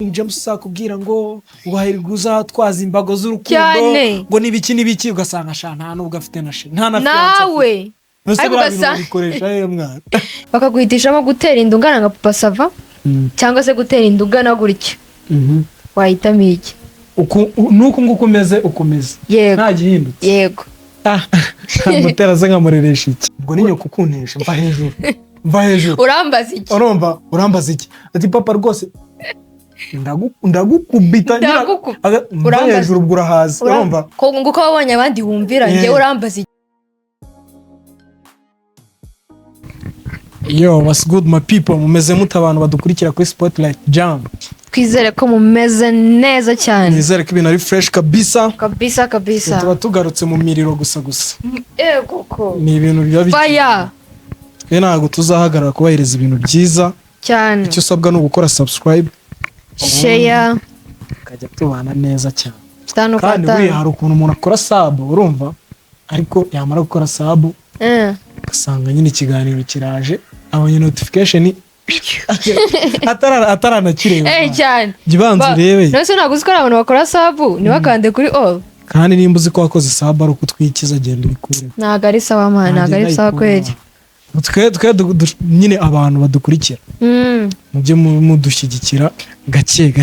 James sakubwira ngo wahiriguza twaza imbago z'urukundo ngo nibiki ugasanga sha nta nubwo afite na she nta na nawe ariko ugasanga mwana bakaguhitishamo gutera indungana nka Papa Sava cyangwa se gutera indugana gutya wahitamo iki nuko ukomeze nta gihindutse yego mutera ze nkamureresha iki ubwo ninyo kukuntesha mva hejuru urambaza iki ati papa rwose ndagukubita urambaza hejuru ubwo urahaza urumva ko nguko wabonye abandi wumvira nge urambaza Yo, what's good my people? Mumeze mute abantu badukurikira kuri Spotlight Jam. Twizere ko mumeze neza cyane. Nizere ko ibintu ari fresh kabisa. Kabisa. Tuba tugarutse mu miriro gusa. Koko. Ni ibintu biba biki. Fire. Twe ntago tuzahagarara kubahiriza ibintu byiza. Cyane. Icyo usabwa no gukora subscribe, share, kajya tubana neza cyane. Kandi buri hari ukuntu umuntu akora sub urumva ariko yamara gukora sub ugasanga nyine ikiganiro kiraje abonye notification atarana kireba cyane gibanze urebe nose naguzi ko abantu bakora sub ni bakande kuri all kandi nimba uzi ko wakoze sub ari ukutwikiza agenda ubikure ntago ari sawa man ntago ari sawa kweli twe nyine abantu badukurikira mujye mudushyigikira gake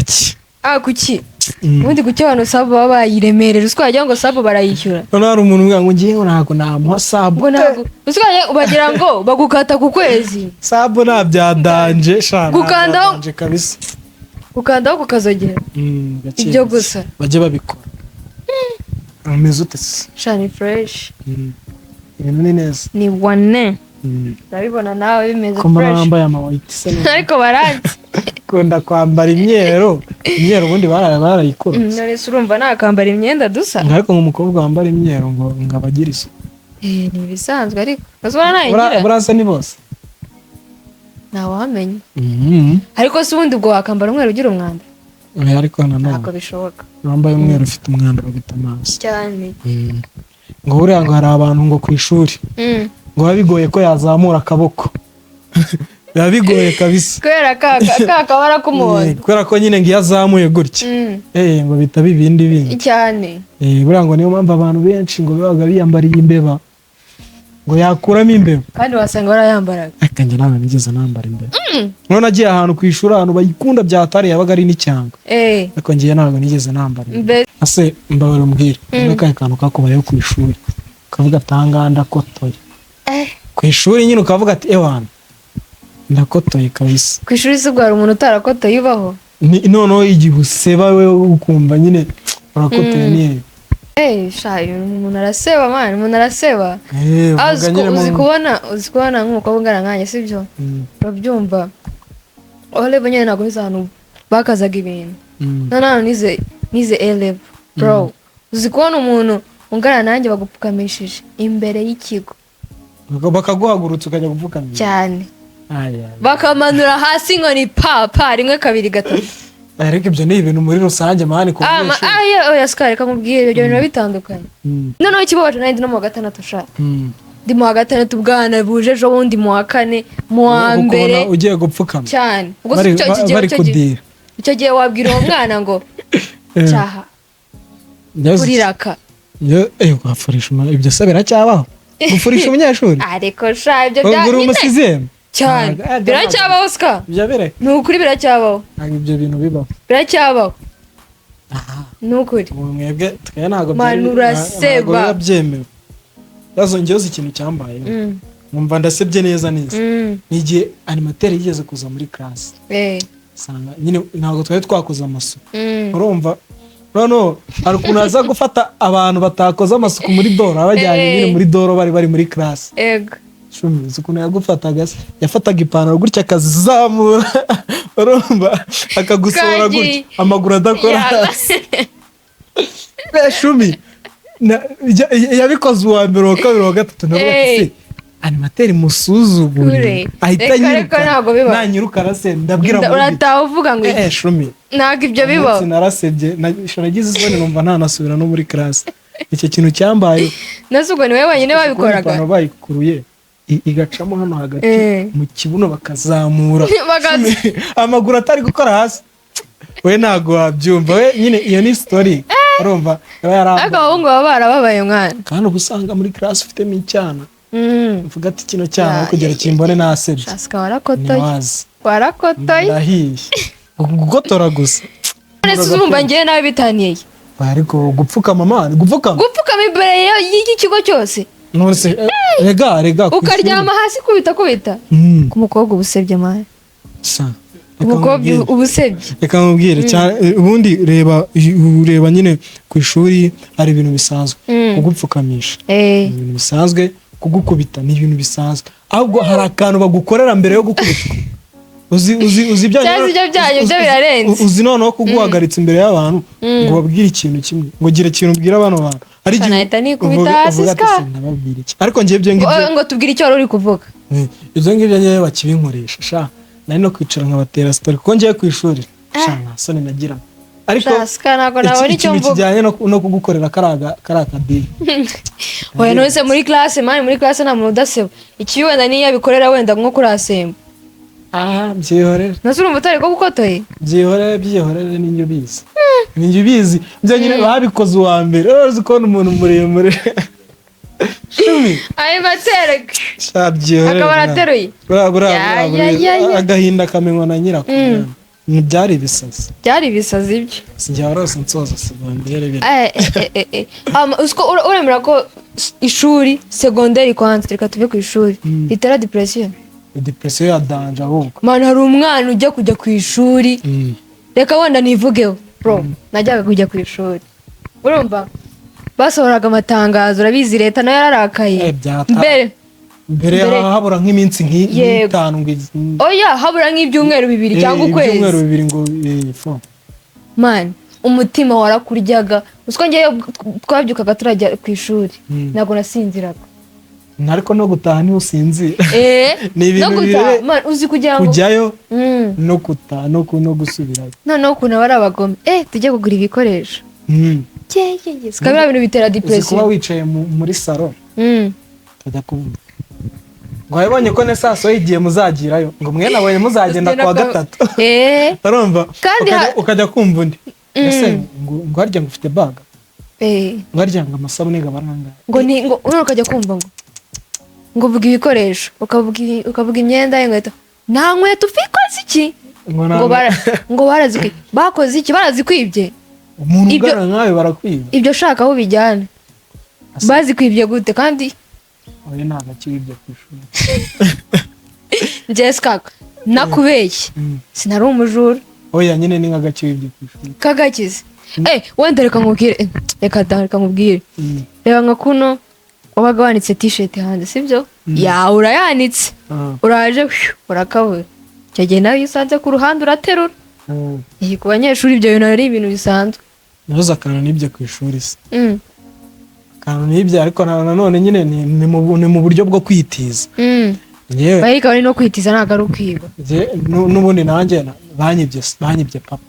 kuki ubundi kuki abantu sub baba bayiremerera uswaje ngo sub barayishyura none hari umuntu ngo ngiye ntago namuha sub uswaje ubagira ngo bagukata ku kwezi sub nta byadanje shana gukandaho kabisa gukandaho kukazogera ibyo gusa bajye babikora ameze ute shani fresh ibintu ni neza ni wane ndabibona nawe bimeze fresh ko muramba ya white se ariko baranze kunda kwambara imyero ubundi barayikora none urumva nakambara imyenda dusa ariko nk'umukobwa wambara imyero ngo abagira isuku ni bisanzwe ariko bazwana nayigira burasa ni bose ntawamenye ariko se ubundi ubwo wakambara umweru ugira umwanda ariko ntabwo bishoboka wambaye umweru ufite umwanda bagita amaso cyane ngo buriya ngo hari abantu ngo ku ishuri ngo biba bigoye ko yazamura akaboko biba bigoye kabisa kubera kakabara k'umuhondo kubera ko nyine ngo iyo azamuye gutya ngo bitaba ibindi bindi cyane buriya ngo niyo mpamvu abantu benshi ngo babaga biyambariye imbeba ngo yakuramo imbeba kandi wasanga barayambaraga ariko njye ntabwo nigeze nambara imbeba none nagiye ahantu ku ishuri ahantu bayikunda byatari yabaga ari n'icyangwe ariko njye ntabwo nigeze nambara imbeba ase mbabara umbwire n'akahe kantu kakubayeho ku ishuri ukavuga atangaha ndakotoye ku ishuri nyine ukavuga ati ewana ndakotoye kabisa ku ishuri se hari umuntu utarakotoye ubaho noneho igihe useba we ukumva nyine urakotoye niye umuntu araseba mani umuntu araseba uzi kubona nk'umukobwa ungana nkanjye sibyo urabyumva aho level nyine ntabwo biza ahantu bakazaga ibintu noneho nize A-level bro uzi kubona umuntu ungana nanjye bagupfukamishije imbere y'ikigo bakaguhagurutsa ukajya gupfukamisha cyane bakamanura hasi ngo ni papa rimwe kabiri gatatu ariko ibyo ni ibintu muri rusange mani ku oya sikari kamubwire ibyo bintu bitandukanye noneho ikibabaje nari ndi no mu wa gatandatu shaka ndi mu wa gatandatu bwana buje ejo bundi mu wa kane mu wa mbere ugiye gupfukama cyane icyo gihe wabwira uwo mwana ngo cyaha kuriraka wafurisha ibyo se biracyabaho gufurisha umunyeshuri ariko sha ibyo uri umusizemu cyane biracyabaho sika ni ukuri biracyabaho ntabwo ibyo bintu bibaho biracyabaho ni ukuri mwebwe twe ntabwo uraseba byemewe yazongeyeho ikintu cyambaye mwumva ndasebye neza ni igihe animateri yigeze kuza muri class nyine ntabwo twari twakoze amasuku urumva noneho hari ukuntu aza gufata abantu batakoze amasuku muri doro abajyanye nyine muri doro bari muri class shumiza ukuntu yagufataga yafataga ipantaro gutya akazamura urumva akagusohora gutya amaguru adakora hasi shumi yabikoze uwa mbere wa kabiri wa gatatu navuga ati animateri musuzugure ahita yiruka nanyiruka arase ndabwira ngo urataha uvuga ngo shumi ntabwo ibyo bibaho narasebye nagize isoni numva ntanasubira no muri class icyo kintu cyambaye nase ubwo niwe wenyine wabikoraga bayikuruye igacamo hano hagati mu kibuno bakazamura amaguru atari gukora hasi we ntago wabyumva we nyine iyo ni story urumva ariko abahungu baba barababaye mwana kandi ubusanga muri class ufitemo icyana mvuga ati kino cyana kugera kimbone nasebye shasika warakotoye ndahiye gugotora gusa nese urumva ngiye nawe bitaniye ariko gupfukama imbere y'ikigo cyose nose rega ukaryama hasi kubita ku mukobwa ubusebye mwana umukobwa ubusebye reka mubwire ubundi ureba nyine ku ishuri hari ibintu bisanzwe kugupfukamisha ibintu bisanzwe kugukubita ni ibintu bisanzwe ahubwo hari akantu bagukorera mbere yo gukubitwa uzi byo birarenze uzi noneho kuguhagaritsa imbere y'abantu ngo babwire ikintu kimwe ngo gira ikintu ubwira abana bantu ari igihe nikubita hasi ariko ngiye ibyo ngibyo ngo tubwire icyo wari uri kuvuga ibyo ngibyo ngiye bakibinkoresha sha nari no kwicara nkabatera story kuko ngiye ku ishuri sha ntasone nagira ariko ikintu kijyanye no kugukorera karakadiri oya nose muri classe nta muntu udaseba iki wenda niyo yabikorera wenda nko kurasemba byihorere nase urumva utari ko gukotoye byihorere ninjye ubizi byo nyine babikoze uwa mbere uzi kubona umuntu muremure ayi batereka byihorere akaba arateruye agahinda kamenywa na nyirako byari ibisazi ibyo sinjya warose nsoza segonderi uremera ko ishuri segonderi kwanza reka tuve ku ishuri ritera depression ya danje ahubwo mana hari umwana ujya kujya ku ishuri reka wenda nivugeho bro najyaga kujya ku ishuri urumva basohoraga amatangazo urabizi leta nayo yararakaye mbere habura nk'iminsi nk'itanu oya habura nk'ibyumweru 2 cyangwa ukwezi ibyumweru 2 ngo man umutima warakuryaga usiko ngiye twabyukaga turajya ku ishuri ntabwo nasinziraga ariko no gutaha ni usinzira ni ibintu bire man uzi kugira ngo kujyayo no gutaha no gusubirayo noneho ukuntu bari abagome tujye kugura ibikoresho kabira bintu bitera depression kuba wicaye muri salon tajya kuvuga ngo wabonye ko nesaso yigiye muzagirayo ngo mwe nabonye muzagenda kwa gatatu urumva ukajya kumva undi ese ngo harya ngo ufite bag ngo harya ngo amasabune gabaranga ngo ukajya kumva ngo vuga ibikoresho ukavuga imyenda y'inkweto nta nkweto ufikoze iki ngo bakoze iki barazikwibye umuntu ugana nkawe barakwiba ibyo shaka aho bijyana bazikwibye gute kandi oya ntabwo akibibye ku ishuri Jessica nakubeshye sinari umujura oya nyine ni nk'agakibibye ku ishuri kagakize wenda reka nkubwire reba nka kuno wabaga wanitse t-shirt hanze sibyo urayanitse uraje urakabura icyo gihe nawe iyo usanze ku ruhande uraterura ku banyeshuri ibyo bintu ari ibintu bisanzwe nahoze akantu n'ibyo ku ishuri se akantu n'ibyo ariko nanone nyine ni mu buryo bwo kwitiza ariko bari no kwitiza ntabwo ari ukwiba n'ubundi nanjye banyibye papa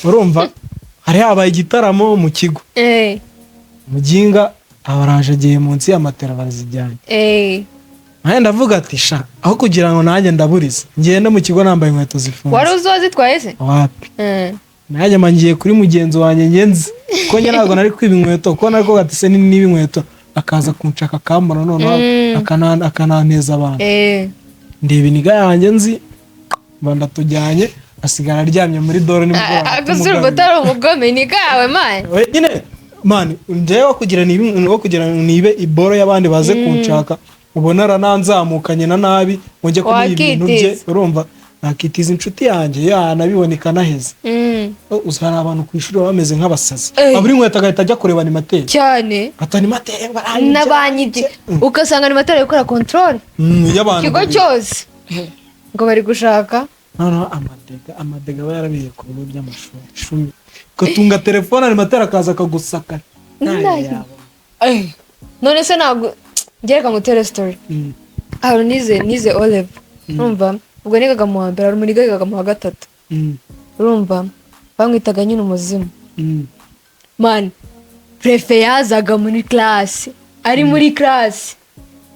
urumva hari habaye igitaramo mu kigo muginga abaraje agiye munsi y'amatera barazijyanye nanjye ndavuga ati sha aho kugira ngo nanjye ndaburize ngende mu kigo nambaye inkweto zifunze wari uzi wazitwaye se wapi nanjye ngiye kuri mugenzi wanjye ngenzi ko njye ntabwo nari kwiba inkweto kuko nari kuvuga ati se niba inkweto akaza kunshaka akambona noneho akananteza abantu ndeba iniga yanjye nzi mba ndatujyanye asigara aryamye muri dore nimugoroba agazurwa utari umugome iniga yawe mani nyine mani njyewe kugira nibe iboro y'abandi baze kunshaka ubona arananzamukanye na nabi ngo njye kumuha ibintu bye urumva nakitiza inshuti yanjye nabiboneka naheze uzahara abantu ku ishuri bameze nk'abasazi aburi inkweto agahita ajya kureba animateri cyane animateri n'abanyibye ugasanga animateri gukora control ikigo cyose ngo bari gushaka noneho amadega aba yarabiye ku bigo by'amashuri ugatunga telefone animateri akaza akagusaka none se ntabwo ngereka ngutere story aho nize Olive urumva ubwo nigaga mu wa mbere hari umuntu yigaga mu wa gatatu urumva bamwitaga nyine umuzimu man prefe yazaga muri classe ari muri classe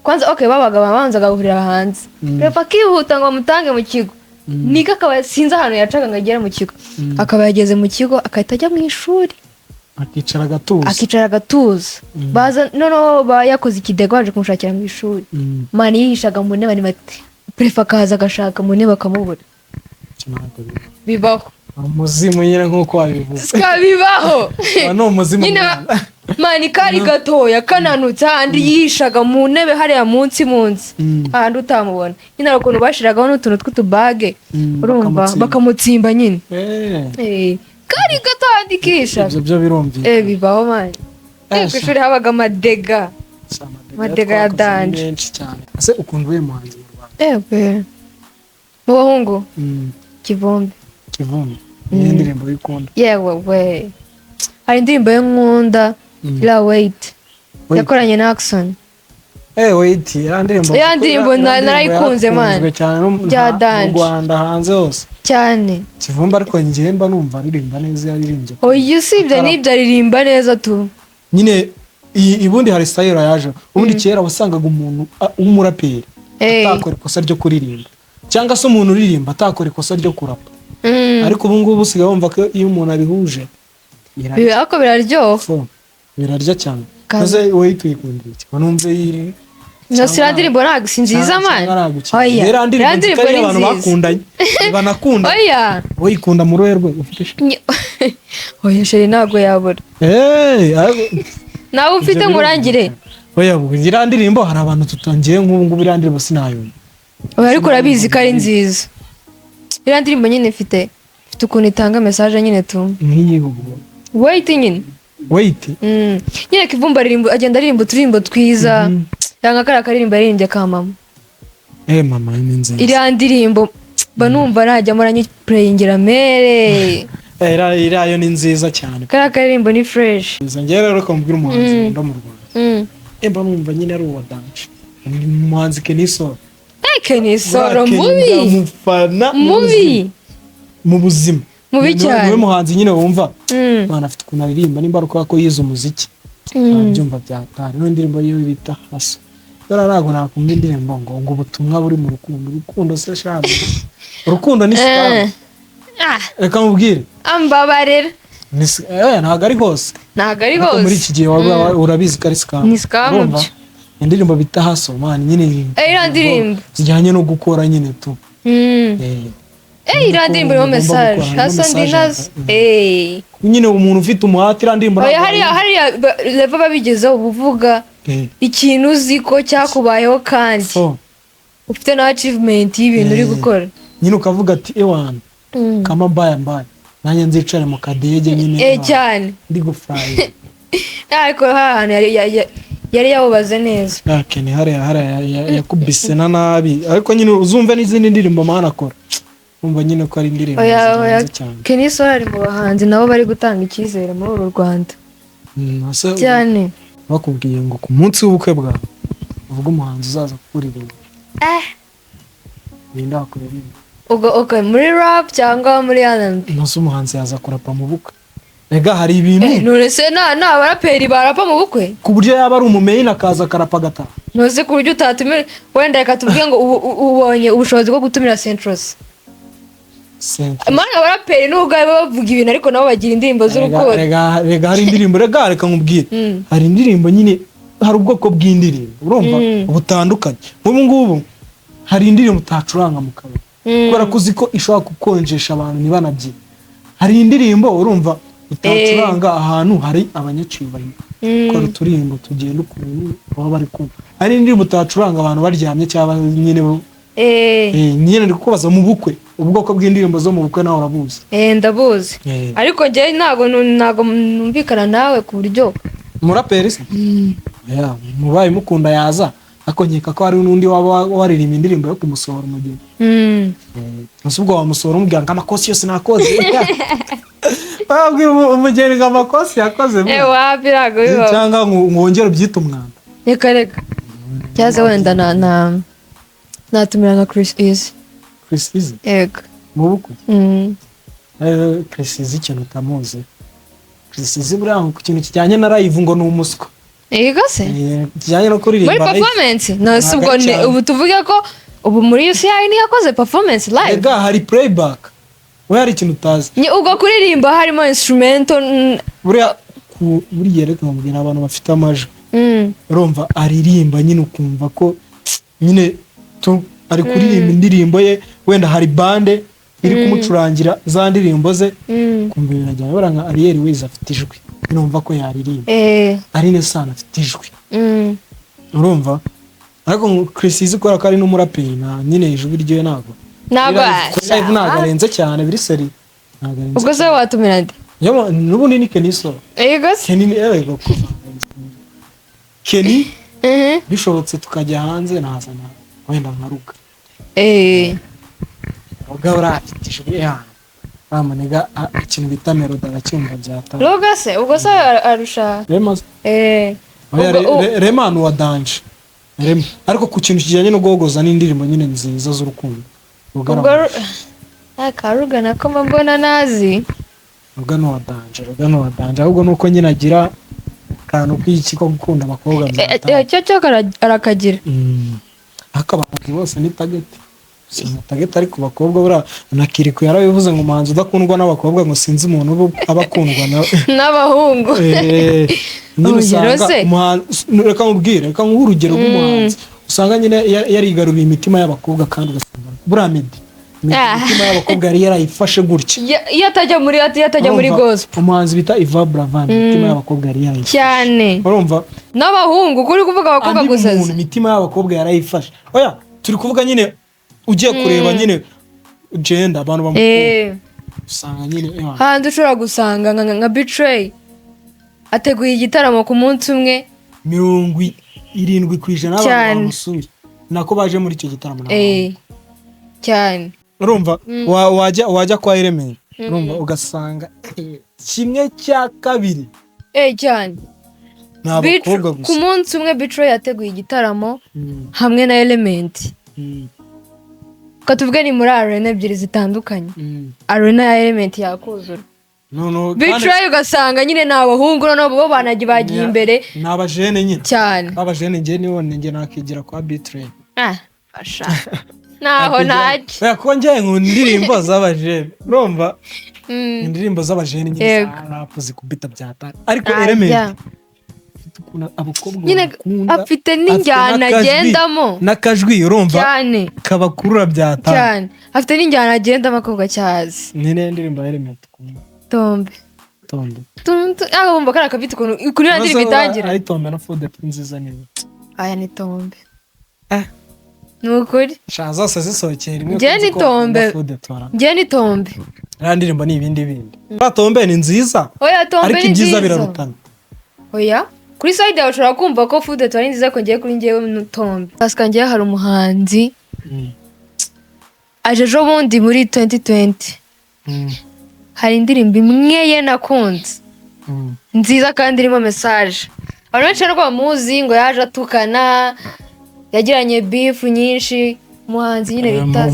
kwanza babanzaga guhurira hanze prefe akihuta ngo bamutange mu kigo niga akaba sinzi ahantu yacaga ngo agere mu kigo akaba yageze mu kigo akahita ajya mu ishuri akicara agatuza baza noneho yakoze ikidego baje kumushakira mu ishuri mani yihishaga mu ntebe prefa akaza agashaka mu ntebe akamubura bibaho umuzimu nyine nk'uko wabivuga bibaho ni umuzimu mani kari gatoya kananutse ahandi yihishaga mu ntebe hariya munsi ahandi utamubona nyine hari ukuntu bashiragaho n'utuntu tw'utubage urumva bakamutsimba nyine kari gato ahandi kisha ibyo birumvikana bibaho mani ku ishuri habaga amadega ya danje menshi cyane ese ukunda uyu muhanzi mu Rwanda mu bahungu Kivumbi ni indirimbo y'ukunda yewe we hari indirimbo yo nkunda la wait yakoranye na Action wait ya ndirimbo narayikunze man bya danje mu Rwanda hanze hose cyane Kivumbi ariko njye mba numva aririmba neza yaririmbye usibye n'ibyo aririmba neza tu nyine ibundi hari style yaje ubundi kera wasangaga umuntu w'umuraperi atakora ikosa ryo kuririmba cyangwa se umuntu uririmba atakora ikosa ryo kurapa ariko ubu ngubu usigaye wumva ko iyo umuntu abihuje ariko biraryoha birarya cyane maze wowe tuyikundira iki numve yiri Nosira ndirimbo ntabwo si nziza man oya ndirimbo abantu bakundanye banakunda wowe ikunda mu ruhe rwe ufite oya sheri ntabwo yabura nawe ufite nkurangire oya ngira ndirimbo hari abantu tutangiye nk'ubu ngubu iriya ndirimbo sinayumva oya ariko urabizi ko ari nziza iriya ndirimbo nyine ifite ukuntu itanga message nyine tu wait nyine nyine Kivumbi agenda aririmba uturirimbo twiza yanga kariya karirimbo yaririmbye ka mama mama ni nziza iriya ndirimbo mba numva najya muranyipureyingira mere iriya yo ni nziza cyane kariya karirimbo ni fresh njyewe rero ko mbwira umuhanzi nkunda mu Rwanda mba numva nyine ari uwa danje umuhanzi Kenisoro mubi mu buzima mubi cyane niwe muhanzi nyine wumva bana afite ukuntu aririmba nimba ruko ko yize umuziki byumva byatari no ndirimbo yiwe bita Haso dora ntago nakumva indirimbo ngo ubutumwa buri mu rukundo se shaka urukundo ni sikama reka mubwire ambabarera ntago ari hose muri iki gihe urabizi ko ari sikama indirimbo bita Haso man nyine ndirimbo zijyanye no gukora nyine tu iriya ndirimbo irimo message Haso ndinazo nyine umuntu ufite umuhati iriya ndirimbo hariya leva babigezeho ubuvuga ikintu uzi ko cyakubayeho kandi ufite na achievement y'ibintu uri gukora nyine ukavuga ati ewana kama mbaya nanjye nzicare mu kadege nyine cyane ndi gufurahi ariko hano yari yawubaze neza ni hariya yakubise na nabi ariko nyine uzumve n'izindi ndirimbo mana akora umva nyine ko ari indirimbo nziza cyane Kenisoro ari mu bahanzi nabo bari gutanga icyizere muri uru Rwanda cyane bakubwiye ngo ku munsi w'ubukwe bwawe uvuga umuhanzi uzaza kukuririmba ninde wakuririmba muri rap cyangwa muri R&B nose umuhanzi yaza kurapa mu bukwe rega hari ibintu none se abaraperi barapa mu bukwe ku buryo yaba ari umumeyini akaza akarapa agataha nose ku buryo utatumira wenda reka tubwiye ngo ubonye ubushobozi bwo gutumira Centros Mana abaraperi nubwo bavuga ibintu ariko nabo bagira indirimbo z'urukundo rega hari indirimbo reka nkubwire hari indirimbo nyine hari ubwoko bw'indirimbo urumva butandukanye ubu ngubu hari indirimbo utacuranga mu kabari kubera ko uzi ko ishobora gukonjesha abantu ntibanabyine hari indirimbo urumva utacuranga ahantu hari abanyacyubahiro gukora uturirimbo tugenda ukuntu baba bari kumva hari indirimbo utacuranga abantu baryamye cyangwa nyine nyine ndi kubaza mu bukwe ubwoko bw'indirimbo zo mu bukwe nawe urabuzi ndabuzi ariko njye ntago numvikana nawe ku buryo umuraperi se mubaye mukunda yaza ako nkeka ko hari n'undi waba waririmba indirimbo yo kumusohora umugeni ubwo wamusohora umubwira ngo amakosi yose nakoze umugeni ngo amakosi yakoze cyangwa ngongere ubyite umwanda reka cyaze wenda natumira nka Chris Easy yego mu bukwe Chris Easy ikintu utamuzi Chris Easy buriya ku kintu kijyanye na live ngo ni umuswa yego se kijyanye no kuririmba muri performance nasi ubwo ubu tuvuge ko ubu muri UCI niyo yakoze performance live. Ega hari playback. We hari ikintu utazi. Ubwo kuririmba harimo instrumental. Buriya reka mubwira abantu bafite amajwi. Urumva aririmba nyine ukumva ko nyine ari kuririmba indirimbo ye, wenda hari bande iri kumucurangira za ndirimbo ze, kumva birajya baranga Ariel Ways afite ijwi. Numva ko yaririmba. Aline Sana afite ijwi. Urumva? Ariko Chris izi ko ari n'umuraperi na nyine ijwi ryo ntago. Ntago arenze cyane biri seri. Ubwo se watumira ndi? Yo nubundi ni Keniso. Ego se. Kenny bishobotse tukajya hanze nazana wenda nkaruka. Ubwo afite ijwi ya. Bamuniga ikintu bita melody aracyumva byata. Ruga se ubwo se arusha. Rema wa danje. Ariko ku kintu kijyanye no gogoza n'indirimbo nyine nziza z'urukundo. Ubwo akaruga nako mbona nazi. Rugano wa danje ahubwo nuko nyine agira kantu kw'iki ko gukunda abakobwa byata. Cyo arakagira. Akabavuga bose ni target. Target ari ku bakobwa bura nakiriko yarabivuze ngo umuhanzi udakundwa n'abakobwa ngo sinzi umuntu abakundwa n'abahungu. Reka mubwire urugero rw'umuhanzi usanga nyine yarigaruye imitima y'abakobwa kandi ugasanga buramedi imitima y'abakobwa yari yarayifashe gutya iyo atajya muri gospel. Umuhanzi bita Iva Bravan imitima y'abakobwa yari yarayifashe cyane. Urumva n'abahungu kuri kuvuga abakobwa gusa imitima y'abakobwa yarayifashe. Oya turi kuvuga nyine ugiye kureba nyine gender abantu bamukunda usanga nyine handi ushobora gusanga nka Betray ateguye igitaramo ku munsi umwe 70% abantu bamusuye nako baje muri icyo gitaramo cyane. Urumva wajya kwa Iremeye urumva ugasanga kimwe cya kabiri cyane n'abakobwa gusa. Ku munsi umwe Betray yateguye igitaramo hamwe na Element. Katuvuge ni muri arena ebyiri zitandukanye. Arena ya Element yakuzura. Betray ugasanga nyine n'abahungu bo bagiye imbere. N'abajene nyine. Cyane. Abajene nge nibone nge nakigira kwa Betray. Fasha. Naho naje. Ko nge nk'indirimbo z'abajene. Urumva? Indirimbo z'abajene nyine zarapuze kubita byata. Ariko Element abakobwa nyine afite n'injyana agendamo n'akajwi urumva cyane kabakurura byata cyane. Afite n'injyana agendamo akobwa cyazi. Nene ndirimbo Element Tombe bumva kara kafite kuri ndirimbo itangira ari Tombe na Fode nziza nini. Aya ni Tombe nukuri shaza zisohokera rimwe nge ni Tombe ndirimbo ni ibindi Tombe ni nziza. Oya Tombe ariko ibyiza birarutana. Oya kuri side yawe ushobora kumva ko Fode twari nziza ko ngiye kuri ngewe Tombe. Pasika ngiye hari umuhanzi aje ejo bundi muri 2020 hari indirimbo imwe ye nakunze nziza kandi irimo message. Abantu benshi rero bamuzi ngo yaje atukana yagiranye beef nyinshi. Umuhanzi nyine bita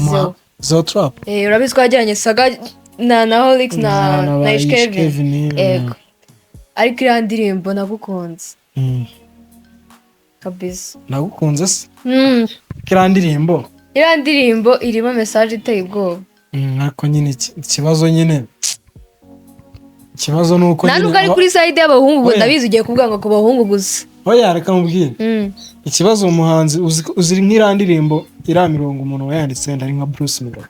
Zo Trap. Urabizi ko yagiranye saga na Holix na Ishkevin. Ariko iriya ndirimbo nagukunze kabisa. Nagukunze se iriya ndirimbo irimo message iteye ubwoba. Ariko nyine ikibazo nuko nyine ntabwo ari kuri side y'abahungu ndabizi ugiye kuvuga ngo ku bahungu gusa. Oya reka mubwire ikibazo umuhanzi uziri nk'iriya ndirimbo iriya mirongo umuntu wayanditse wenda ari nka Bruce Melody.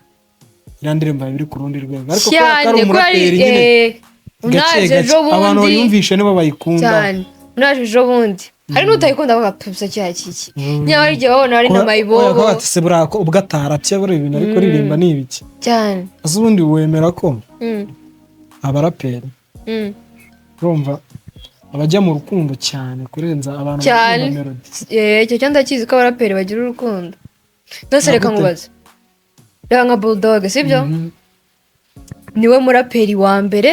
Iriya ndirimbo biri ku rundi rwego ariko ko ari umuraperi nyine unaje abantu bayumvishe nibo bayikunda cyane. Unaje ejo bundi hari n'utayikunda bagapfutsa cya kiki nyamara igihe babona ari na Mayibobo se burako ubwo atarapye buri ibintu ariko ririmba ni ibiki cyane. Azi ubundi wemera ko abaraperi urumva abajya mu rukundo cyane kurenza abantu bakunda melody. Icyo cyanda kizi ko abaraperi bagira urukundo. Ndose reka nkubaze reka nka Bulldog sibyo niwe muraperi wa mbere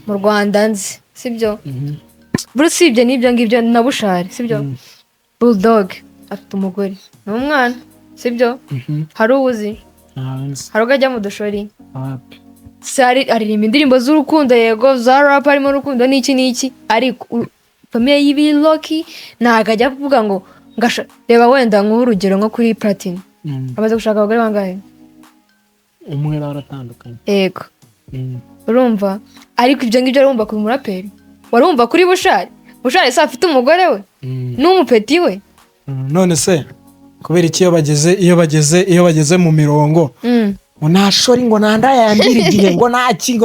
mu Rwanda nzi sibyo. Burusibye n'ibyo ngibyo na Bushari sibyo. Bulldog afite umugore n'umwana sibyo. Hari uwuzi hari ugajya mu dushori sari aririmba indirimbo z'urukundo yego za rap arimo urukundo n'iki ariko famille y'ibi Loki ntago ajya kuvuga ngo reba wenda nk'urugero nko kuri Platini amaze gushaka abagore bangahe? umwe aratandukanye. Yego. Urumva ariko ibyo ngibyo urumva ku muraperi warumva kuri Bushari se afite umugore we n'umupeti we. None se kubera iki iyo bageze mu mirongo ngo nashori ngo nandayandira igihe ngo naki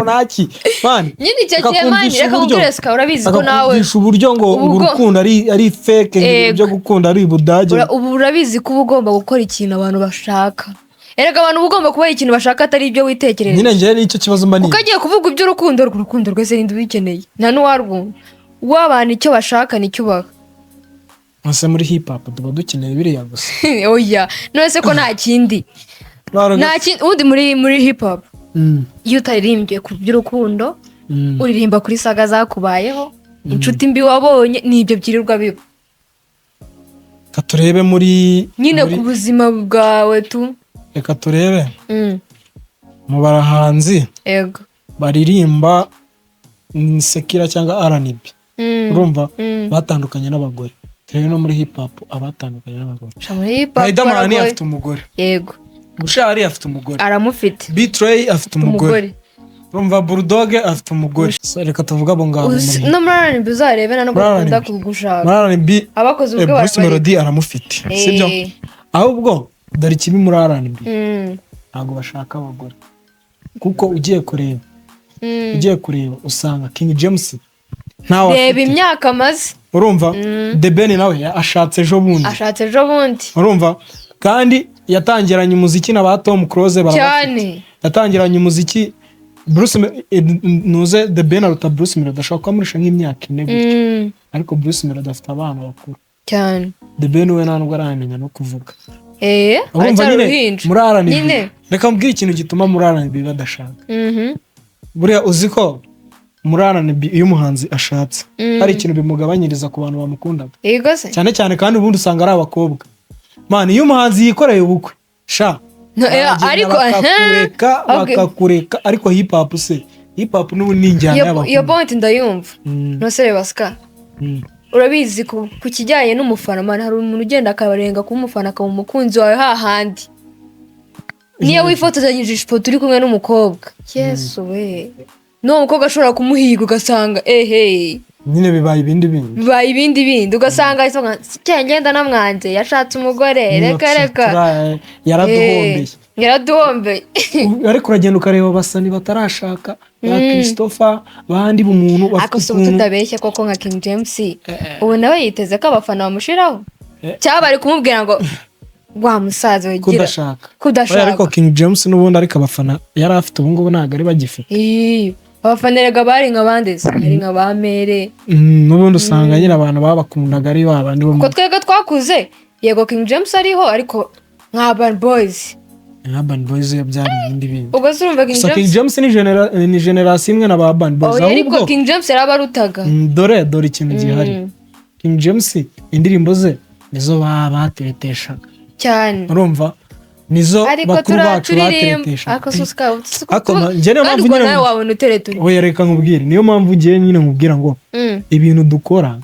man nyine icyo gihe man reka ubwireka urabizi ko nawe akakubwisha uburyo ngo urukundo ari fake ibyo gukunda ari budage. Ubu urabizi ko ugomba gukora ikintu abantu bashaka. Erega abantu ugomba kuba ikintu bashaka atari ibyo witekereza. Nyine ngiye nicyo kibazo mba ni. Ukagiye kuvuga iby'urukundo rwese nindi bikeneye. Nta nuwarwumva. Wabana icyo bashaka nicyo ubaha. Ase muri hip hop tuba dukeneye biriya gusa. Oya, none se ko nta kindi. Nta kindi undi muri hip hop. Iyo utaririmbye ku by'urukundo, uririmba kuri saga zakubayeho, inshuti mbi wabonye nibyo byirirwa biba. Katurebe muri nyine ku buzima bwawe tu. Reka turebe mu barahanzi yego baririmba Sekira cyangwa R&B urumva batandukanye n'abagore. Turebe no muri hip hop abatandukanye n'abagore. Riderman afite umugore. Yego. Bushari afite umugore. Aramufite. Betray afite umugore. Urumva Bulldog afite umugore. Reka tuvuga abo ngabo muri. No muri R&B uzarebe no gukunda kugushaka. Muri R&B abakoze ubwo Bruce Melody aramufite. Sibyo? Ahubwo dore kibi muri R&B ntago bashaka abagore kuko ugiye kureba usanga King James ntawe reba imyaka maze urumva The Ben nawe ashatse ejo bundi urumva kandi yatangiranye umuziki na ba Tom Close cyane yatangiranye umuziki Bruce nuze The Ben aruta Bruce Melody ashaka kwamurisha nk'imyaka 4 gutyo ariko Bruce Melody afite abana bakuru cyane The Ben we ntabwo aramenya no kuvuga aracyari muri R&B reka mbwira ikintu gituma muri R&B badashaka buriya uzi ko muri R&B iyo umuhanzi ashatse hari ikintu bimugabanyiriza ku bantu bamukundaga cyane kandi ubundi usanga ari abakobwa man iyo umuhanzi yikoreye ubukwe ariko bakakureka ariko hip hop n'ubu ni injyana y'abakobwa. Iyo point ndayumva nosere basika urabizi ku kijyanye n'umufana man hari umuntu ugenda akabarenga ku mufana akaba umukunzi wawe hahandi niyo wifotozanyije ifoto uri kumwe n'umukobwa yesu we no umukobwa ashobora kumuhiga ugasanga nyine bibaye ibindi ugasanga ngenda namwanze yashatse umugore reka yaraduhombeye ariko uragenda ukareba basani batarashaka ba Christopher bandi bumuntu bafite umuntu tutabeshye koko nka King James ubu nawe yiteze ko abafana bamushiraho cyaba ari kumubwira ngo wa musaza wegira kudashaka ariko King James n'ubundi ariko abafana yari afite ubu ngubu ntago ari bagifite abafaneraga bari nk'abandeze ari nk'abamere n'ubundi usanga nyine abantu babakundaga ari babandi ko twebwe twakuze yego King James ariho ariko nk'Urban Boys byari ibindi bintu ubwo urumva King James ni generation imwe na ba Urban Boys ariko King James yarabarutaga dore ikintu gihari King James indirimbo ze nizo bateteshaga cyane urumva nizo bakuru bacu batetesha ako njene mpamvu nyine nawe wabona utereture oya reka nkubwire niyo mpamvu ngiye nyine nkubwira ngo ibintu dukora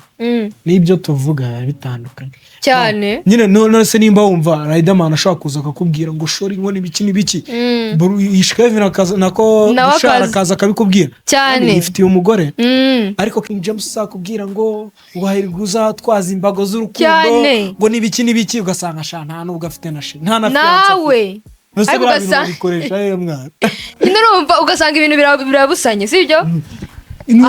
n'ibyo tuvuga bitandukanye cyane nyine none se nimba wumva Riderman ashaka kuza akakubwira ngo shori ngo nibiki Kevin nako Bushara kaza akabikubwira cyane ifitiye umugore ariko King James sakubwira ngo wahiriguza twaza imbago z'urukundo ngo nibiki ugasanga sha nta nubwo afite na shi nta na nawe ariko ugasanga mwana urumva ugasanga ibintu birabusanye sibyo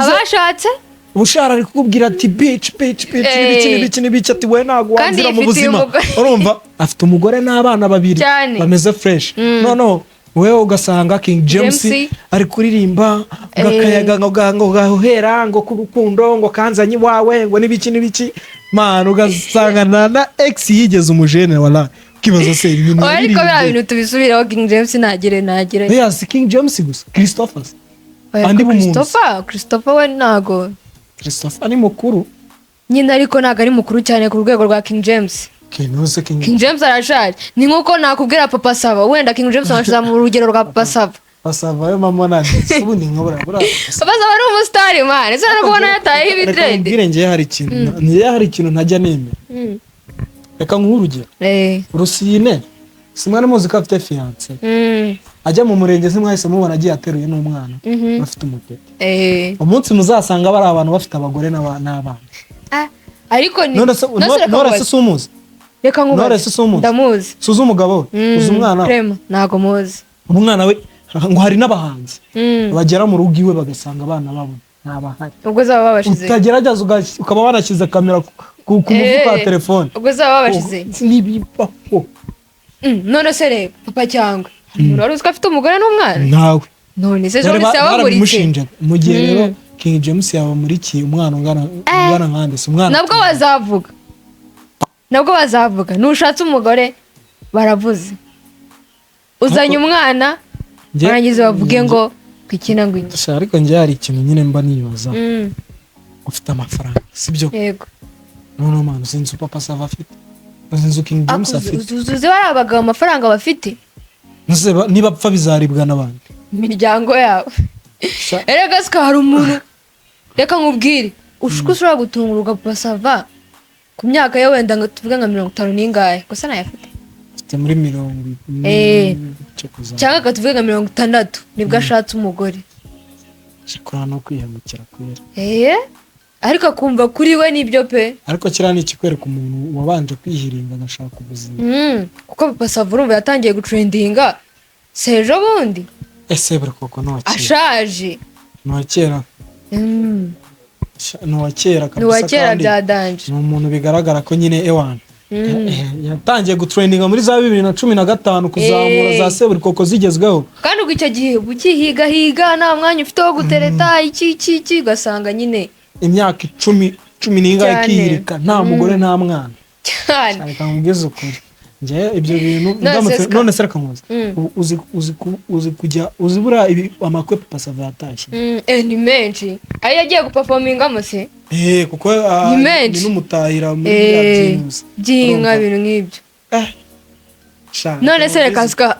abashatse Bushara ari kukubwira ati bitch nibiki ati we ntago wanzira mu buzima urumva afite umugore n'abana babiri bameze fresh no wewe ugasanga King James ari kuririmba gakayaga ngo gahera ngo ku rukundo ngo kanzanye wawe ngo nibiki man ugasanga na ex yigeze umujene wala kibazo se ibintu ariko bya bintu tubisubiraho King James nagire yes King James gusa Christopher andi Christopher we nago Christopher ni mukuru nyine ariko ntago ari mukuru cyane ku rwego rwa King James King James arashaje ni nkuko nakubwira Papa Sava wenda King James amashiza mu rugero rwa Papa Sava yo mama nani ubundi nkobora Papa Sava ari umustar man ese nakubona yataye ibitrend ngire ngiye hari ikintu ntajya nemera reka nk'urugero Rusine simwana muzi ko afite fiance ajya mu murenge simwahise mubona agiye ateruye n'umwana bafite umutete umunsi muzasanga bari abantu bafite abagore n'abana ariko ni none se sumuzi reka nkubaze ndamuzi suza umugabo uzi umwana ntago muzi umwana we ngo hari n'abahanzi bagera mu rugo iwe bagasanga abana babo ntabahari ubwo zaba babashize utagerageza ukaba wanashyize kamera ku mufuka wa telefone ubwo zaba babashize nibibaho none se reba papa cyangwa umuntu wari uzi ko afite umugore n'umwana ntawe none se James yabamuritse mu gihe rero King James yabamurikiye umwana ungana nkande se umwana nabwo bazavuga nushatse umugore baravuze uzanye umwana barangiza bavuge ngo kwikina ngo iki ariko njye hari ikintu nyine mba nibaza ufite amafaranga sibyo yego none mwana sinzi papa sava afite sinzi King James afite uzuze bari abagabo amafaranga bafite niba apfa bizaribwa n'abandi imiryango yabo erega sika hari umuntu reka nkubwire ushobora gutungurwa papa sava ku myaka ye wenda ngo tuvuge nka 50 n'ingahe gusa nayafite afite muri 40 cyangwa akatuvuge nka 60 nibwo ashatse umugore shikora no kwihemukira kwera ariko akumva kuri we nibyo pe ariko kira ni ikikwereka umuntu wabanje kwihiringa agashaka ubuzima kuko papa sava urumva yatangiye gutrendinga sejo bundi ese buri koko no ashaje no kera nuwakera byadanje ni umuntu bigaragara ko nyine ewana yatangiye gutrendinga muri za 2015 kuzamura za se buri koko zigezweho kandi ubwo icyo gihe bukihiga nta mwanya ufite wo gutereta iki gasanga nyine imyaka 10 n'ingahe ikihirika nta mugore nta mwana cyane ariko mugeze ukuri nje ibyo bintu none se reka nkuze uzi kujya uzibura amakwe papa sava yatashye ni menshi ari yagiye guperforminga mose kuko ni n'umutahira muri byinka bintu nk'ibyo none se reka ska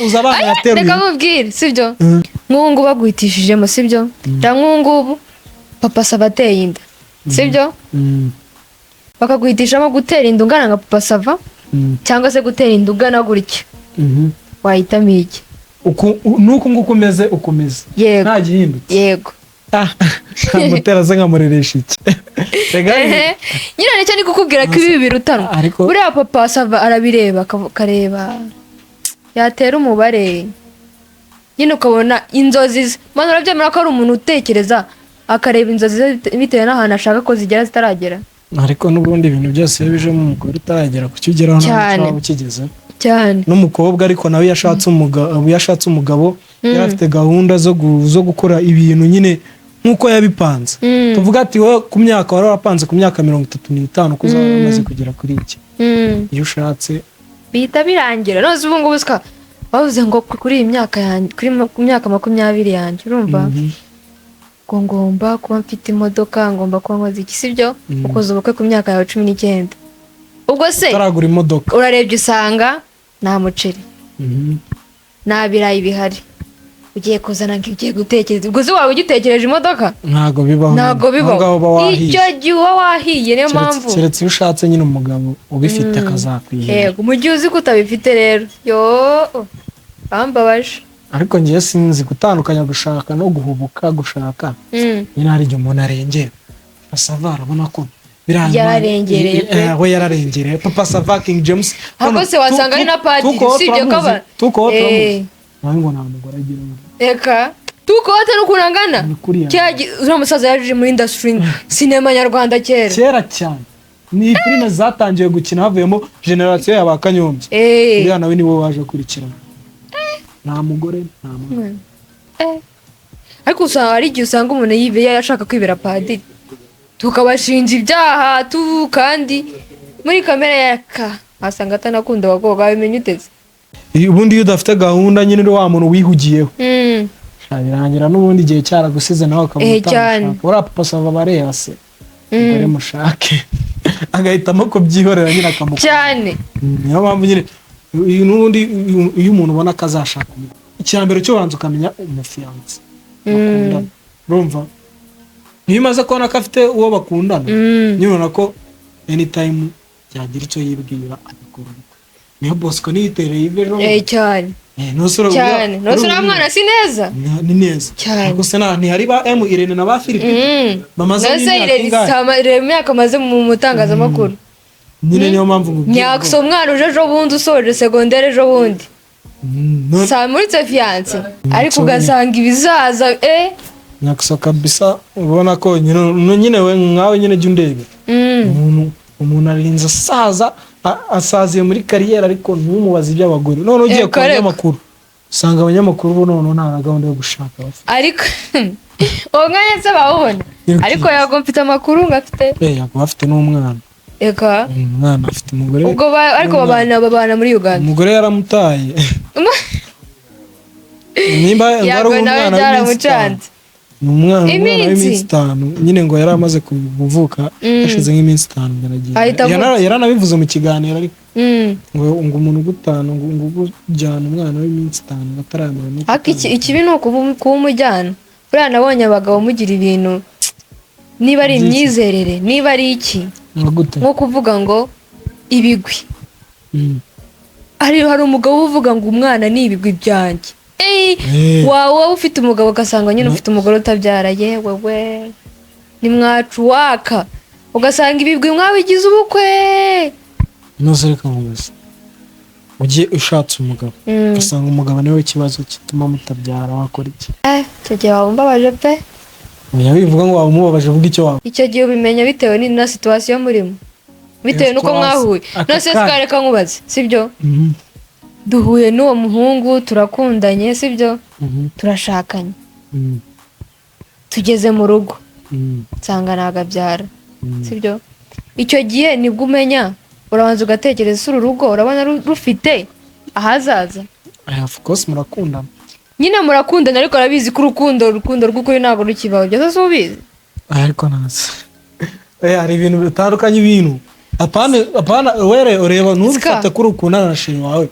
uzabana yateruye reka nkubwire sibyo nk'ubu baguhitishijemo sibyo nk'ubu papa sava ateye inda sibyo bakaguhitishamo gutera inda ungana nka papa sava cyangwa se gutera inda ugana gutya wahitamo iki nuko nguko umeze ukomeza nta gihindutse yego mutera ze nkamureresha iki nyine nicyo ni kukubwira ko ibi birutanwa buriya papa sava arabireba akareba yatera umubare nyine ukabona inzozi ze maze urabyemera ko ari umuntu utekereza akareba inzozi ze bitewe n'ahantu ashaka ko zigera zitaragera ariko n'ubundi ibintu byose iyo bijemo umugore utaragera ku cyo ugeraho ntabwo ukigeze cyane n'umukobwa ariko nawe yashatse umugabo yari afite gahunda zo gukora ibintu nyine nk'uko yabipanze tuvuga ati wowe ku myaka wari warapanze ku myaka 35 kuzaba umaze kugera kuri iki iyo ushatse bihita birangira none ubu ngubu usika bavuze ngo kuri iyi myaka yanjye kuri myaka 20 yanjye urumva ngo ngomba kuba mfite imodoka ngomba kuba nkoze iki sibyo ukoze ubukwe ku myaka yawe 19 ubwo se utaragura imodoka urarebye usanga nta muceri nta birayi bihari ugiye kuzana ngo ugiye gutekereza ubwo se waba ugitekereje imodoka ntago bibaho icyo gihe uba wahiye niyo mpamvu keretse iyo ushatse nyine umugabo ubifite akazakwihera yego mu gihe uzi ko utabifite rero bambabaje ariko ngiye sinzi gutandukanya gushaka no guhubuka gushaka nyine hari igihe umuntu arengera asava arabona ko yararengereye pe we yararengereye papa sava King James ahubwo se wasanga ari na padiri usibye ko nawe ngo nta mugore agira reka tukote n'ukuntu angana uriya musaza yaje muri industry sinema nyarwanda kera cyane ni filime zatangiye gukina havuyemo generation y'aba Kanyombya uriya nawe niwe waje kurikirana nta mugore nta mwana ariko usanga ari igihe usanga umuntu yibeye yashaka kwibera padiri tukabashinja ibyaha kandi muri kamera yaka asanga atanakunda abakobwa babimenye uteze ubundi iyo udafite gahunda nyine uri wa muntu wihugiyeho birangira n'ubundi igihe cyaragusize nawe ukamushaka uriya papa sava bareba se umugore mushake agahitamo kubyihorera nyine akamukora cyane niyo mpamvu nyine n'ubundi iyo umuntu ubona ko azashaka icyambere cyo banza ukamenya umufiyanse bakundana urumva niyo umaze kubona ko afite uwo bakundana nyine ubona ko anytime yagira icyo yibwira agakora niyo Bosco niyitereye ibejo cyane nusura cyane nusura mwana si neza ni neza cyane gusa ntihari ba Irene na ba Philippe bamaze imyaka maze mu mutangazamakuru nyine niyo mpamvu nyakuso umwana uje ejo bundi usoje segondere ejo bundi samuritse fiance ariko ugasanga ibizaza nyakuso kabisa ubona ko nyine we nkawe nyine jya undebe umuntu arinze asaziye muri kariyeri ariko ntumubaze iby'abagore none ugiye ku banyamakuru usanga abanyamakuru bo none nta gahunda yo gushaka bafite ariko uwo mwanya se bawubona ariko yago mfite amakuru ngafite yago bafite n'umwana eka umwana afite umugore ubwo ariko babana muri Uganda umugore yaramutaye nimba yago nawe byaramucanze umwana w'iminsi 5 nyine ngo yari amaze kuvuka hashize nk'iminsi 5 ngaragiye yaranabivuze mu kiganiro ariko ngo umuntu gutanu ngo ujyana umwana w'iminsi 5 bataramara no ikibi ni kuba umujyana buriya nabonye abagabo mugira ibintu niba ari imyizerere niba ari iki nko kuvuga ngo ibigwi hari umugabo uvuga ngo umwana ni ibigwi byanjye wowe ufite umugabo ugasanga nyine ufite umugore utabyara yewe we ni mwacu waka ugasanga ibigwi mwabigize ubukwe nose reka nkubaze ugiye ushatse umugabo ugasanga umugabo niwe ikibazo gituma mutabyara wakora iki icyo gihe waba umbabaje pe bivuga ngo waba umubabaje vuga icyo waba icyo gihe ubimenya bitewe na situation murimo bitewe nuko mwahuye nose twareka nkubaze sibyo duhuye n'uwo muhungu turakundanye sibyo turashakanye tugeze mu rugo nsanga nagabyara sibyo icyo gihe nibwo umenya urabanza ugatekereza uru rugo urabona rufite ahazaza of course murakundana nyine murakundana ariko arabizi ko urukundo rw'ukuri ntabwo rukibaho byose ubizi ariko nasa hari ibintu bitandukanye ibintu apana were ureba ntufate kuri ukundana na sheri wawe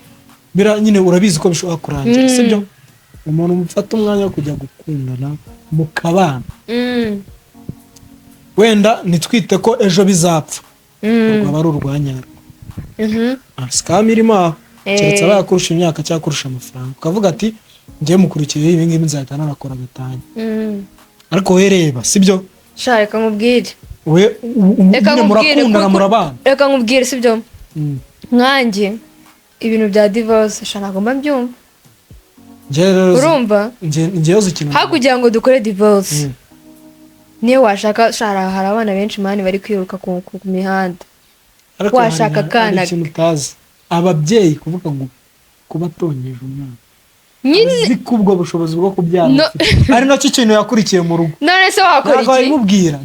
bira nyine urabizi ko bishobora kurangira sibyo umuntu mufata umwanya wo kujya gukundana mukabana wenda nitwite ko ejo bizapfa rwaba ari urwanyarwo sikamirima keretse abakurusha imyaka cyangwa kurusha amafaranga ukavuga ati ngiye mukurikiye ibi ngibi nzahita narakora gatanya ariko we reba sibyo reka nkubwire murakundana murabana reka nkubwire sibyo nkanjye ibintu bya divorce ntabwo mba mbyumva urumva hakugira ngo dukore divorce niyo washaka hari abana benshi mani bari kwiruka ku mihanda washaka akana ababyeyi kuvuga ngo kuba atonyeje umwana nyine kubwo bushobozi bwo kubyara ari nacyo kintu yakurikiye mu rugo none se wakora iki bayimubwira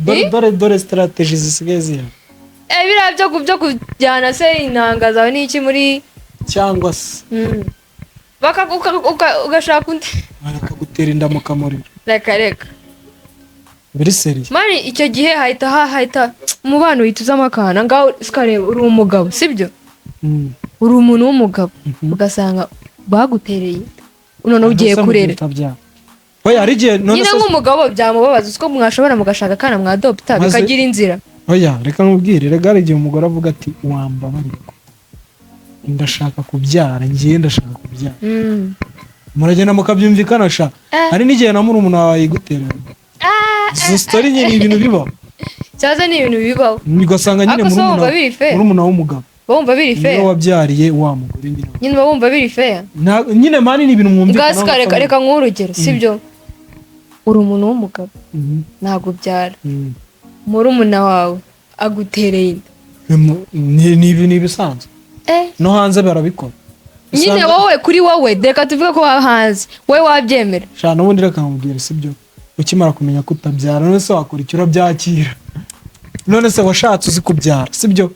dore strategy zisigaye zihari biriya byo kujyana se intanga zawe n'iki muri cyangwa se ugashaka undi bakagutera inda mu kamuriro reka biri seri mani icyo gihe hahita umubano wituzamo akana ngaho sikareba uri umugabo sibyo uri umuntu w'umugabo ugasanga bagutereye none ugiye kurera nyine nk'umugabo byamubabaza uko mwashobora mugashaka akana mwadopta bikagira inzira reka nkubwire rega hari igihe umugore avuga ati wambabarira ndashaka kubyara ngiye ndashaka kubyara muragenda mukabyumvikana sha hari n'igihe na murumuna wawe yiguterera izo story nyine ibintu bibaho cyaza ni ibintu bibaho ugasanga nyine murumuna w'umugabo bumva biri fair niyo wabyariye wa mugore nyine bumva biri fair nyine mani ni ibintu mwumvikana reka nk'urugero sibyo uri umuntu w'umugabo ntabwo ubyara murumuna wawe agutereye ni ibintu bisanzwe no hanze barabikora nyine wowe kuri wowe reka tuvuge ko hanze wowe wabyemera sha n'ubundi reka nkubwire sibyo ukimara kumenya ko utabyara none se wakora icyo urabyakira none se washatse uzi kubyara sibyo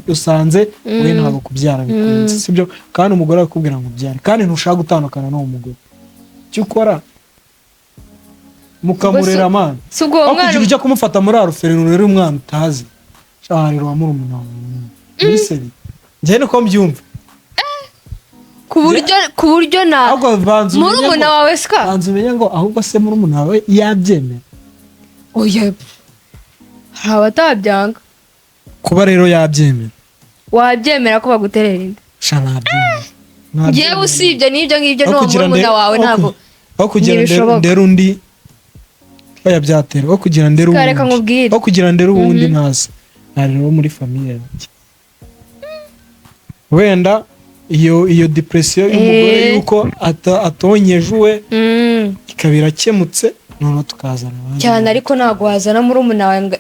usanze we ntabwo kubyara bikunze sibyo kandi umugore akubwira ngo ubyare kandi ntushaka gutandukana n'uwo mugore icyo ukora mukamurera amana aho kugira ujya kumufata muri aruferino rero umwana utazi shahariro wa murumuna wawe muri seri njye niko mbyumva ku buryo na murumuna wawe sika banza umenye ngo ahubwo se murumuna wawe yabyemera oya hari abatabyanga kuba rero yabyemera wabyemera ko baguterera inda ngewe usibye n'ibyo ngibyo n'uwo murumuna wawe ntabwo aho kugira ndera undi oya byatera aho kugira ndera uwundi aho kugira ndera uwundi ntazi rero muri famiye yanjye wenda iyo depression y'umugore yuko atonyejwe ikabira kemutse none tukazana abandi cyane ariko ntago wazana murumuna wawe ngo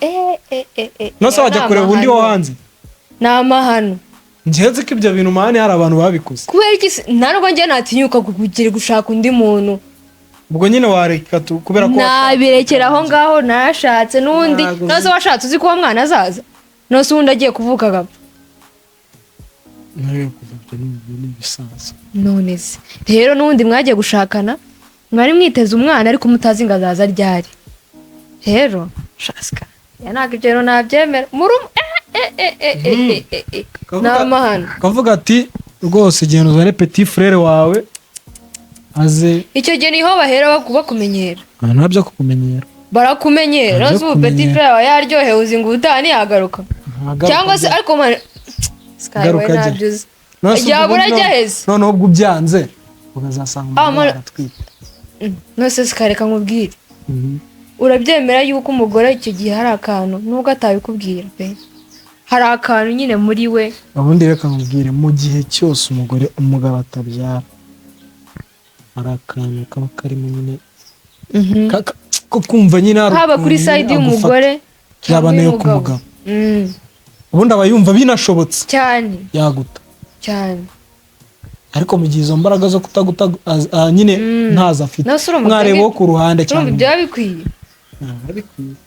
nose wajya kureba undi wo hanze n'amahano njyeze ko ibyo bintu mahane hari abantu babikoze kubera iki ntabwo njye natinyuka kugira gushaka undi muntu ubwo nyine wareka kubera ko nabirekera aho ngaho narashatse n'undi nose washatse uzi ko uwo mwana azaza nose ubundi agiye kuvuka agapfa none se rero n'ubundi mwagiye gushakana mwari mwiteze umwana ariko mutazi ngo azaza ryari rero shasika ntabwo ibyo rero nabyemera n'amahano kavuga ati rwose igihe uzane petit frere wawe aze icyo gihe niho bahera bakumenyera ntabyo kukumenyera barakumenyera uzi ubu petit frere wawe yaryohewe uzi ngo utaha ntiyagaruka cyangwa se ariko garuka ntabyoze yabura ajya heza noneho ubwo ubyanze ukazasanga umugore aratwite nose sikareka nkubwire urabyemera yuko umugore icyo gihe hari akantu nubwo atabikubwira pe hari akantu nyine muri we ubundi reka nkubwire mu gihe cyose umugabo atabyara hari akantu kaba karimo nyine ko kumva nyine haba kuri side y'umugore yaba nayo ku mugabo ubundi aba yumva binashobotse cyane yaguta cyane ariko mu gihe izo mbaraga zo kutaguta nyine ntazo afite mwareba wo ku ruhande cyane byaba bikwiye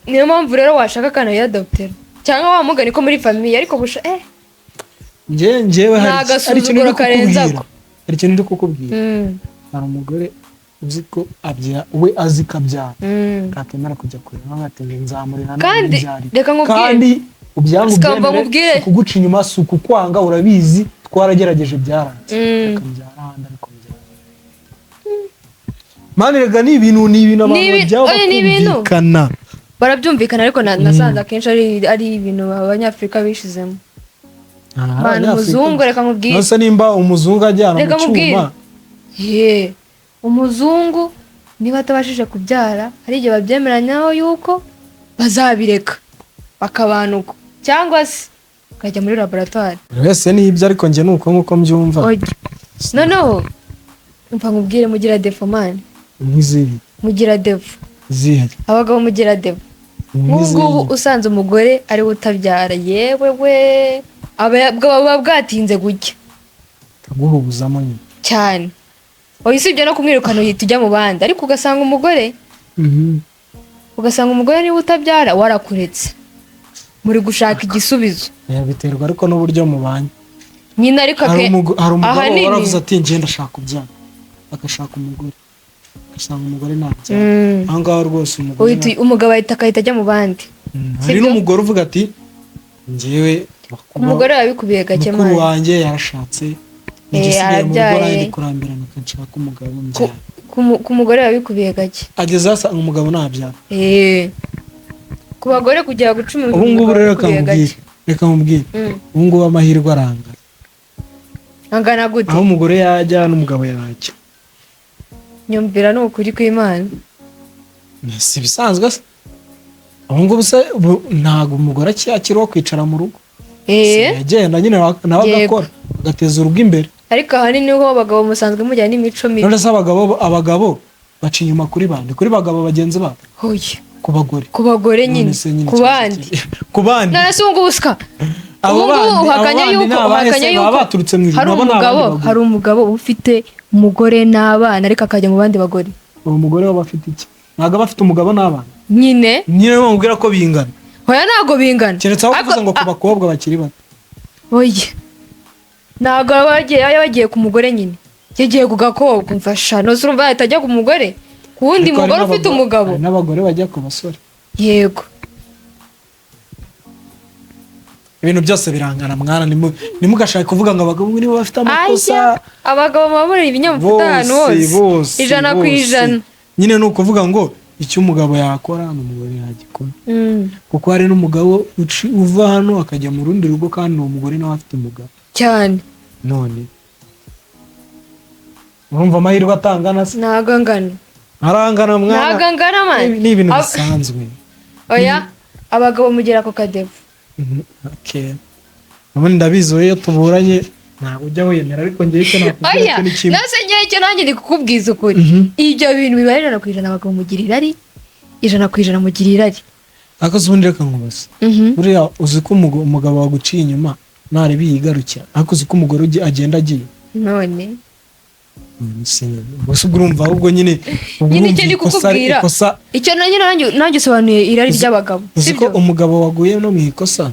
niyo mpamvu rero washaka akana ya doctor cyangwa wamugani ko muri famille ariko busha njyewe hari ikintu ndi kukubwira hari umugore uzi ko abyara we azi ko abyara kakemera kujya kureba nkatinda nzamurira kandi reka nkubwire kandi ubyamubwire kuguca inyuma si ukukwanga urabizi twaragerageje byaranze akabyara ahandi ariko byara mani rega ni ibintu abantu byabo bakumvikana barabyumvikana ariko nasanze akenshi ari ibintu abanyafurika bishizemo umuzungu reka nkubwire nose nimba umuzungu ajyana mu cyuma umuzungu niba atabashije kubyara hari igihe babyemeranyaho yuko bazabireka bakabanuka cyangwa se ukajya muri laboratoire wese nibyo ariko njye nuko nkuko mbyumva noneho umva nkubwire mugira defo mani nk'izihe mugira defo zihe abagabo mugira defo nk'ubwo usanze umugore ari we utabyara yewe we baba bwatinze gujya kaguhubuzamo nyine cyane usibye no kumwirukana uhita ujya mu bandi ariko ugasanga umugore niba utabyara warakuretse muri gushaka igisubizo biterwa ariko n'uburyo mubanye nyine ariko hari umugabo waravuze ati ngenda ashaka kubyara agashaka umugore ugasanga umugore ntabyara aho ngaho rwose umugabo agahita ajya mu bandi hari n'umugore uvuga ati njyewe umugore wabikubiye gake mukuru wanjye yarashatse igisigaye mu rugo arandi kurambirana akanshaka umugabo mbyara ku mugore wabikubiye gake ageze asanga umugabo ntabyara ku bagore kujya gucuma ubu ngubu rero reka mubwire ubu ngubu amahirwe angana gute aho umugore yajya n'umugabo yajya nyumvira ni ukuri kw'Imana si bisanzwe se ubu ngubu se ntabwo umugore akiri wo kwicara mu rugo yagenda nyine nawe agakora agateza urugo imbere ariko ahanini ho abagabo musanzwe mujyana n'imico mibi none se abagabo baca inyuma kuri bagabo bagenzi babo ku bagore nyine ku bandi none se ubu usika uhakanya yuko baturutse mu ijuru hari umugabo ufite umugore n'abana ariko akajya mu bandi bagore uwo mugore we bafite iki ntabwo aba afite umugabo n'abana nyine bamubwira ko bingana hoya ntabwo bingana keretse aho kuvuze ngo ku bakobwa bakiri bato oya ntabwo yagiye ku mugore nyine yagiye ku gakobwa mfasha nose urumva yahita ajya ku mugore ku wundi mugore ufite umugabo hari n'abagore bajya ku basore yego ibintu byose birangana mwana nimugashaka kuvuga ngo abagabo nibo bafite amakosa abagabo baba muri ibinyabupfura ahantu hose 100%. nyine ni ukuvuga ngo icyo umugabo yakora n'umugore yagikora kuko hari n'umugabo uva hano akajya mu rundi rugo kandi uwo mugore nawe afite umugabo cyane none urumva amahirwe atangana se? ntago angana. arangana mwana, ntago angana man. ni ibintu bisanzwe. Oya abagabo mugira ako kadevu. Okay, ubundi ndabizi iyo tuburanye ntabwo ujya wemera, ariko ngiye icyo nakubwira cyo ni kimwe. Nase ngiye icyo nanjye ndi kukubwiza ukuri. Ibyo bintu bibaye 100% abagabo mugira irari, 100% mugira irari. Akazi ubundi reka nkubaze. Buriya uzi ko umugabo waguciye inyuma narebe yigarukira, ariko uzi ko umugore agenda agiye. None bose urumva ahubwo nyine icyo ndi kukubwira. Icyo nanjye usobanuye irari ry'abagabo. Uzi ko umugabo waguye no mu ikosa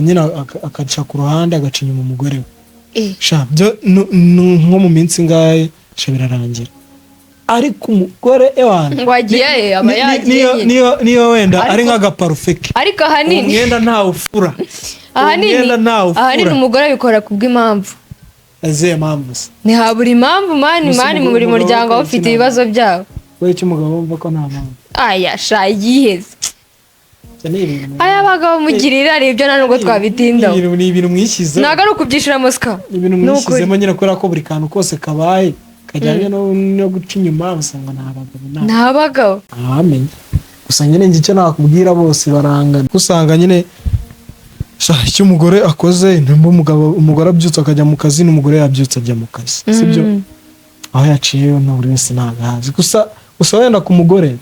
nyine akaca ku ruhande agaca inyuma umugore we. Sha byo nko mu minsi ngahe sha birarangira. Ariko umugore ewana ngwagiye aba yagiye niyo wenda ari nk'agaparufeke, ariko ahanini umwenda ntawe ufura. ahanini umugore bikora kubw'impamvu. Aziye mpamvu se ni habura impamvu mani mu buri muryango bafite ibibazo byabo. Wowe cyo umugabo wumva ko nta mpamvu. Aya sha yiheze. Aya bagabo mugirira ari ibyo nubwo twabitindaho. Ni ibintu mwishyize. Naga no kubyishira Moscow. Ibintu mwishyize nyine kubera ko buri kantu kose kabaye kajyanye no guca inyuma usanga nta bagabo. Amenye. Gusa nyine icyo nakubwira bose barangana. Usanga nyine icyo umugore akoze ntumba umugore abyutse akajya mu kazi n'umugore yabyutse ajya mu kazi, sibyo? Aho yaciye no buri wese nagahazi. Gusa wenda ku mugore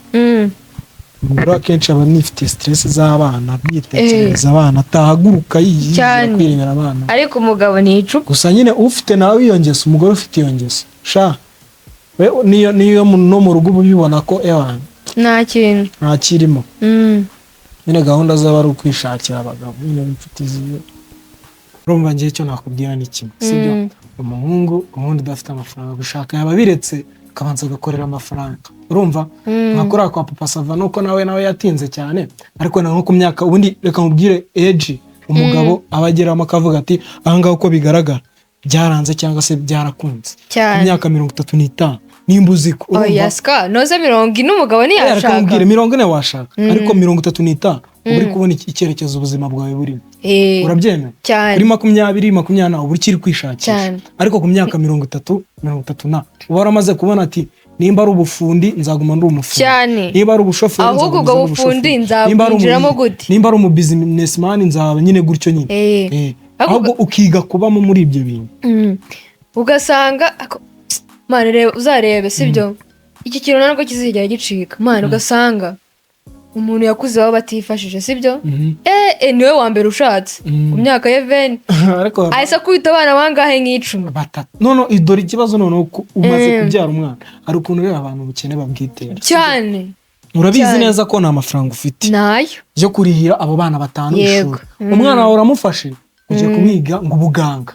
umugore akenshi aba nifite stress z'abana, byitekereza abana, atahaguruka yiyiza kwirengera abana. Ariko umugabo ni icupa. Gusa nyine ufite nawe yiyongeza, umugore ufite yiyongeza sha we niyo no mu rugo ubibona ko nta kintu nta kirimo. Nyine gahunda zaba ari ukwishakira abagabo nyine inshuti ziwe. Urumva ngiye icyo nakubwira ni kimwe, sibyo? Umuhungu ubundi udafite amafaranga gushaka yaba biretse akabanza agakorera amafaranga. Urumva nkakora kwa Papa Sava nuko nawe yatinze cyane, ariko na nko ku myaka ubundi reka mubwire age umugabo abageramo akavuga ati ahangaho uko bigaragara byaranze cyangwa se byarakunze ku myaka 35 nimba uziko. Oya ska noze 40 umugabo ni yashaka. Reka mubwire 40 washaka, ariko 35 uri kubona icyerekezo ubuzima bwawe burimo. Urabyemera? Kuri 20 ubu ukiri kwishakisha, ariko ku myaka 30 na uba waramaze kubona ati nimba ari ubufundi nzaguma ndi umufundi, nimba ari ubushoferi ahubwo ubwo bufundi nzabwinjiramo gute, nimba ari umubusinessman nzaba nyine gutyo nyine. Ahubwo ukiga kubamo muri ibyo bintu. Ugasanga mane uzarebe sibyo iki kintu ntabwo kizigera gicika mane. Ugasanga umuntu yakuze baba batifashije sibyo, niwe wa mbere ushatse ku myaka ya 20 ariko ahise kwita abana bangahe nk'icumi batatu. None idore ikibazo none umaze kubyara umwana ari ukuntu rero abantu bukene babwitera cyane. Urabizi neza ko nta mafaranga ufite nayo yo kurihira abo bana batanu ishuri. Umwana wawe uramufashe ugiye kumwiga ngo ubuganga.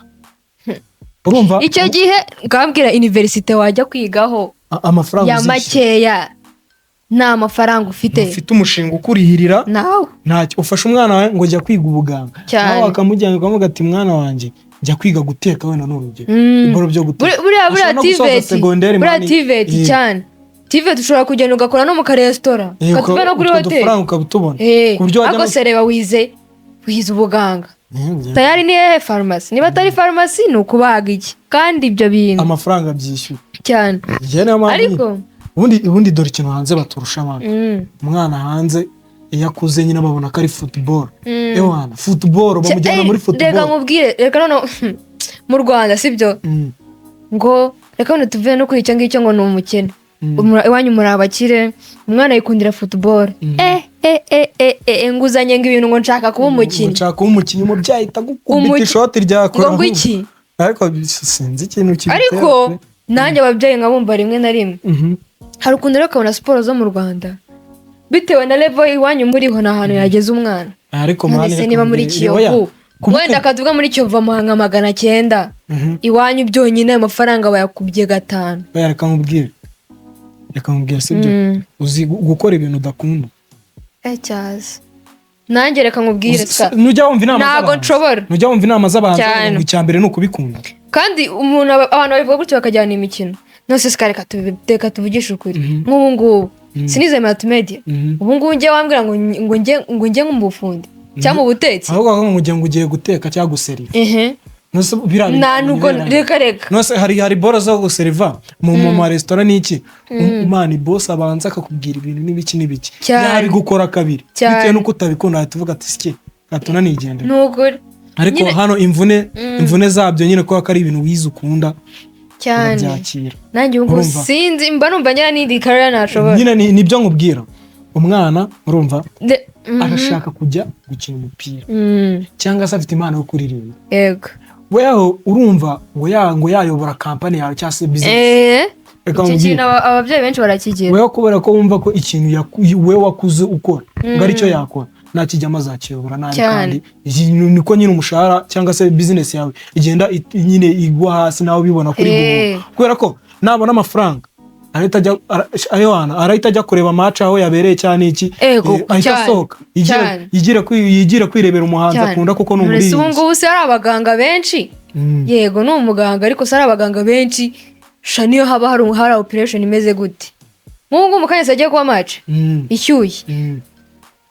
Urumva icyo gihe ngambwira university wajya kwigaho amafaranga ya makeya nta mafaranga ufite umushinga ukurihirira nawe ntacyo ufasha umwana wawe ngo jya kwiga ubuganga, nawe akamujyana ukamuga ati mwana wanjye jya kwiga guteka wenda n'urugero iboro byo guteka. buriya TVET cyane TVET ushobora kugenda ugakora no mu karesitora ukatubona no kuri hoteli ukabutubona. Ako sereba wize ubuganga tayari ni farumasi, niba atari farumasi ni ukubaga iki, kandi ibyo bintu amafaranga byishyura cyane. Ariko ubundi dore ikintu hanze baturusha abana. Umwana hanze iyo akuze nyine babona ko ari football. Football bamujyana muri football. Reka nkubwire, reka none mu Rwanda sibyo ngo reka none tuvuye no kuri icyo ngicyo ngo ni umukene iwanyu muri abakire, umwana yikundira football. Nguzanye ngo ibintu ngo nshaka kuba umukinnyi, umubyeyi itagukubita ishoti ryakora ngo iki. Ariko sinzi ikintu kibitera. Ariko nanjye ababyeyi nkabumva rimwe na rimwe hari ukuntu rero ukabona siporo zo mu Rwanda bitewe na level iwanyu muriho na hantu yageze umwana. Ariko mwese niba muri Kiyovu wenda akavuga muri Kiyovu Muhanga 900 iwanyu byonyine amafaranga bayakubye 5. Reka nkubwire sibyo uzi gukora ibintu udakunda. Cyaza nanjye reka nkubwire nujya wumva inama z'abantu. Ntago nshobora. Nujya wumva inama z'abantu ngo icyambere ni ukubikunda. Kandi abantu babivuga gutyo bakajyana imikino. Nose sikareka tuvugisha ukuri. Nk'ubu ngubu sinize multimedia. Ubu ngubu ngiye wambwira ngo ngiye nk'umufundi cyangwa ubutetsi. Ahubwo ngo ugiye guteka cyangwa guserira. nta nuko reka nose hari bora zo guseriva mu maresitora n'iki umwana boss abanza akakubwira ibintu n'ibiki yabi gukora kabiri bitewe nuko utabikunda ahita uvuga ati sike atuna nigendera nukuri ariko hano imvune zabyo nyine ko ari ibintu wize ukunda cyane byakira nanjye ubu sinzi mba numva nyine n'indi career nashobora nyine nibyo nkubwira umwana urumva arashaka kujya gukina umupira cyangwa se afite impano yo kuririmba yego weho urumva ngo yayobora kampani yawe cyangwa se business icyo kintu ababyeyi benshi barakigira weho kubera ko wumva ko ikintu we wakuze ukora ngo aricyo yakora nakijyamo azakiyobora nabi kandi niko nyine umushahara cyangwa se business yawe igenda nyine igwa hasi nawe ubibona kuri Google kubera ko nabona amafaranga arahita ajya kureba match aho yabereye cyane iki ahita asohoka yigira kwirebera umuhanzi akunda kuko n'umuririmbyi ubu ngubu se hari abaganga benshi yego ni umuganga ariko se hari abaganga benshi niyo haba hari operation imeze gute nk'ubu ngubu mukanya agiye kuba match ishyushye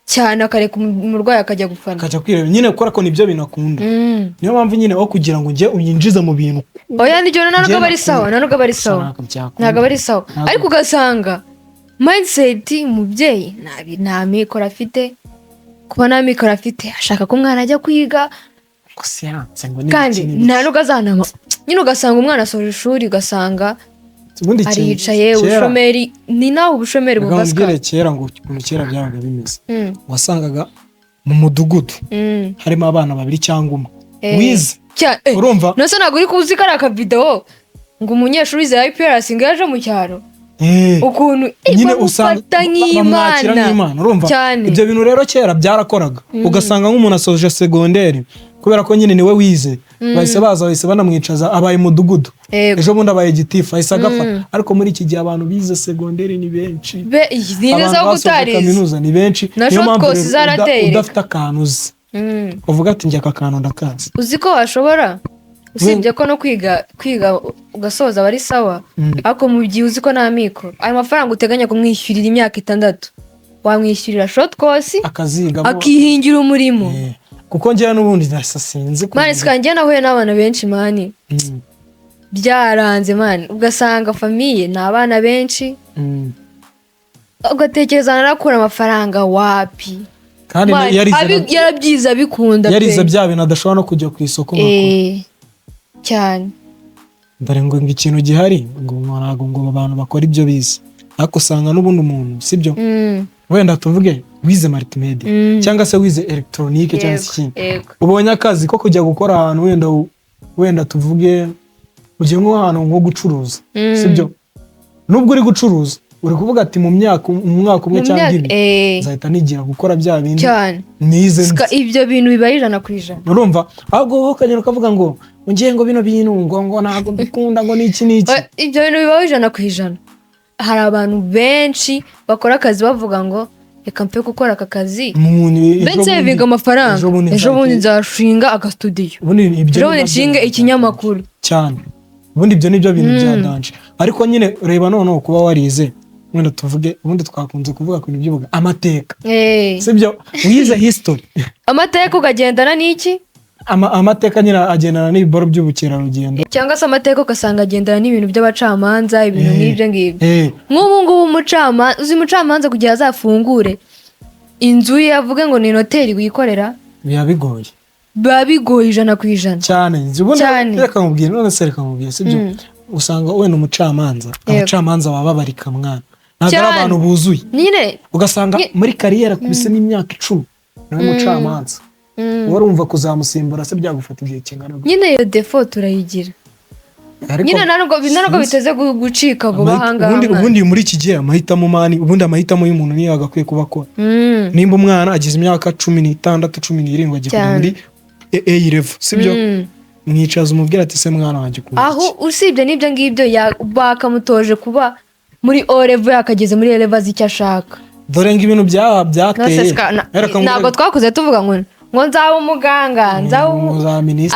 cyane akareka umurwayi akajya gufana akajya kwireba nyine gukora ko nibyo binakunda niyo mpamvu nyine aho kugira ngo ujye uyinjiza mu bintu oya nibyo ntabwo aba ari sawa ariko ugasanga mindset umubyeyi nta mikoro afite kuba nta mikoro afite ashaka ko umwana ajya kwiga kandi nta nubwo azanama nyine ugasanga umwana asoje ishuri ugasanga aricaye ubushomeri ni naho ubushomeri bubasika kera ngo ukuntu kera byabaga bimeze wasangaga mu mudugudu harimo abana babiri cyangwa umwe wize urumva nose ntabwo uri kuzi ko ari akavidewo ngo umunyeshuri wize IPRS ngo yaje mu cyaro ukuntu bamufata nk'imana urumva ibyo bintu rero kera byarakoraga ugasanga nk'umuntu asoje segonderi kubera ko nyine niwe wize bahise banamwicaza abaye mudugudu ejo bundi abaye gitifu ahise agafata ariko muri iki gihe abantu bize segonderi ni benshi abantu basoje kaminuza ni benshi niyo mpamvu udafite akantu uzi uvuga ati njye aka kantu ndakazi uzi ko washobora usibye ko no kwiga ugasoza aba ari sawa ariko mu gihe uzi ko nta mikoro ayo mafaranga uteganya kumwishyurira imyaka 6 wamwishyurira short course akihingira umurimo kuko njyewe n'ubundi sinzi mani sikanjye nahuye n'abana benshi mani byaranze mani ugasanga famiye ni abana benshi ugatekereza narakura amafaranga wapi kandi yarabyiza abikunda yarize bya bintu adashobora no kujya ku isoko cyane dore ngo ikintu gihari ngo ntabwo ngo abantu bakora ibyo bize ariko usanga n'ubundi umuntu sibyo wenda tuvuge wize multimedia cyangwa se wize electronique cyangwa se ikindi ubonye akazi ko kujya gukora ahantu wenda tuvuge ugiye nko ahantu nko gucuruza sibyo nubwo uri gucuruza uri kuvuga ati mu mwaka umwe cyangwa ibiri nzahita nigira gukora bya bindi nize ibyo bintu biba 100%. urumva ahubwo wowe ukagenda ukavuga ngo ngiye ngo bino bintu ngo ntabwo mbikunda ngo n'iki ibyo bintu biba 100%. hari abantu benshi bakora akazi bavuga ngo reka mpe gukora aka kazi bensevinga amafaranga ejo bundi nzashinga agastudio ejo bundi nshinge ikinyamakuru cyane ubundi ibyo nibyo bintu byadanje ariko nyine reba noneho kuba warize wenda tuvuge ubundi twakunze kuvuga ku bintu by'ubuga amateka sibyo wize history amateka ukagendana n'iki amateka nyine agendana n'ibiboro by'ubukerarugendo cyangwa se amateka ugasanga agendana n'ibintu by'abacamanza ibintu n'ibyo ngibyo nk'ubu ngubu umucamanza kugira azafungure inzu ye avuge ngo ni noteri wikorera biba bigoye 100% cyane reka nkubwire none se reka nkubwire sibyo usanga wenda abacamanza baba babarika mwana ntabwo ari abantu buzuye nyine ugasanga muri kariyeri kubisemo imyaka 10 nawe mucamanza warumva kuzamusimbura se byagufata igihe kingana nyine iyo defo turayigira nyine ntabwo biteze gucika vuba ahangaha ubundi muri iki gihe amahitamo y'umuntu niyo agakwiye kuba akora nimba umwana agize imyaka 16 17 agiye kujya muri A level sibyo mwicaza umubwira ati se mwana wanjye kuba aho usibye n'ibyo ngibyo bakamutoje kuba muri O level yakageze muri A level icyo ashaka dore ngo ibintu byateye ntabwo twakuze tuvuga ngo nzaba umuganga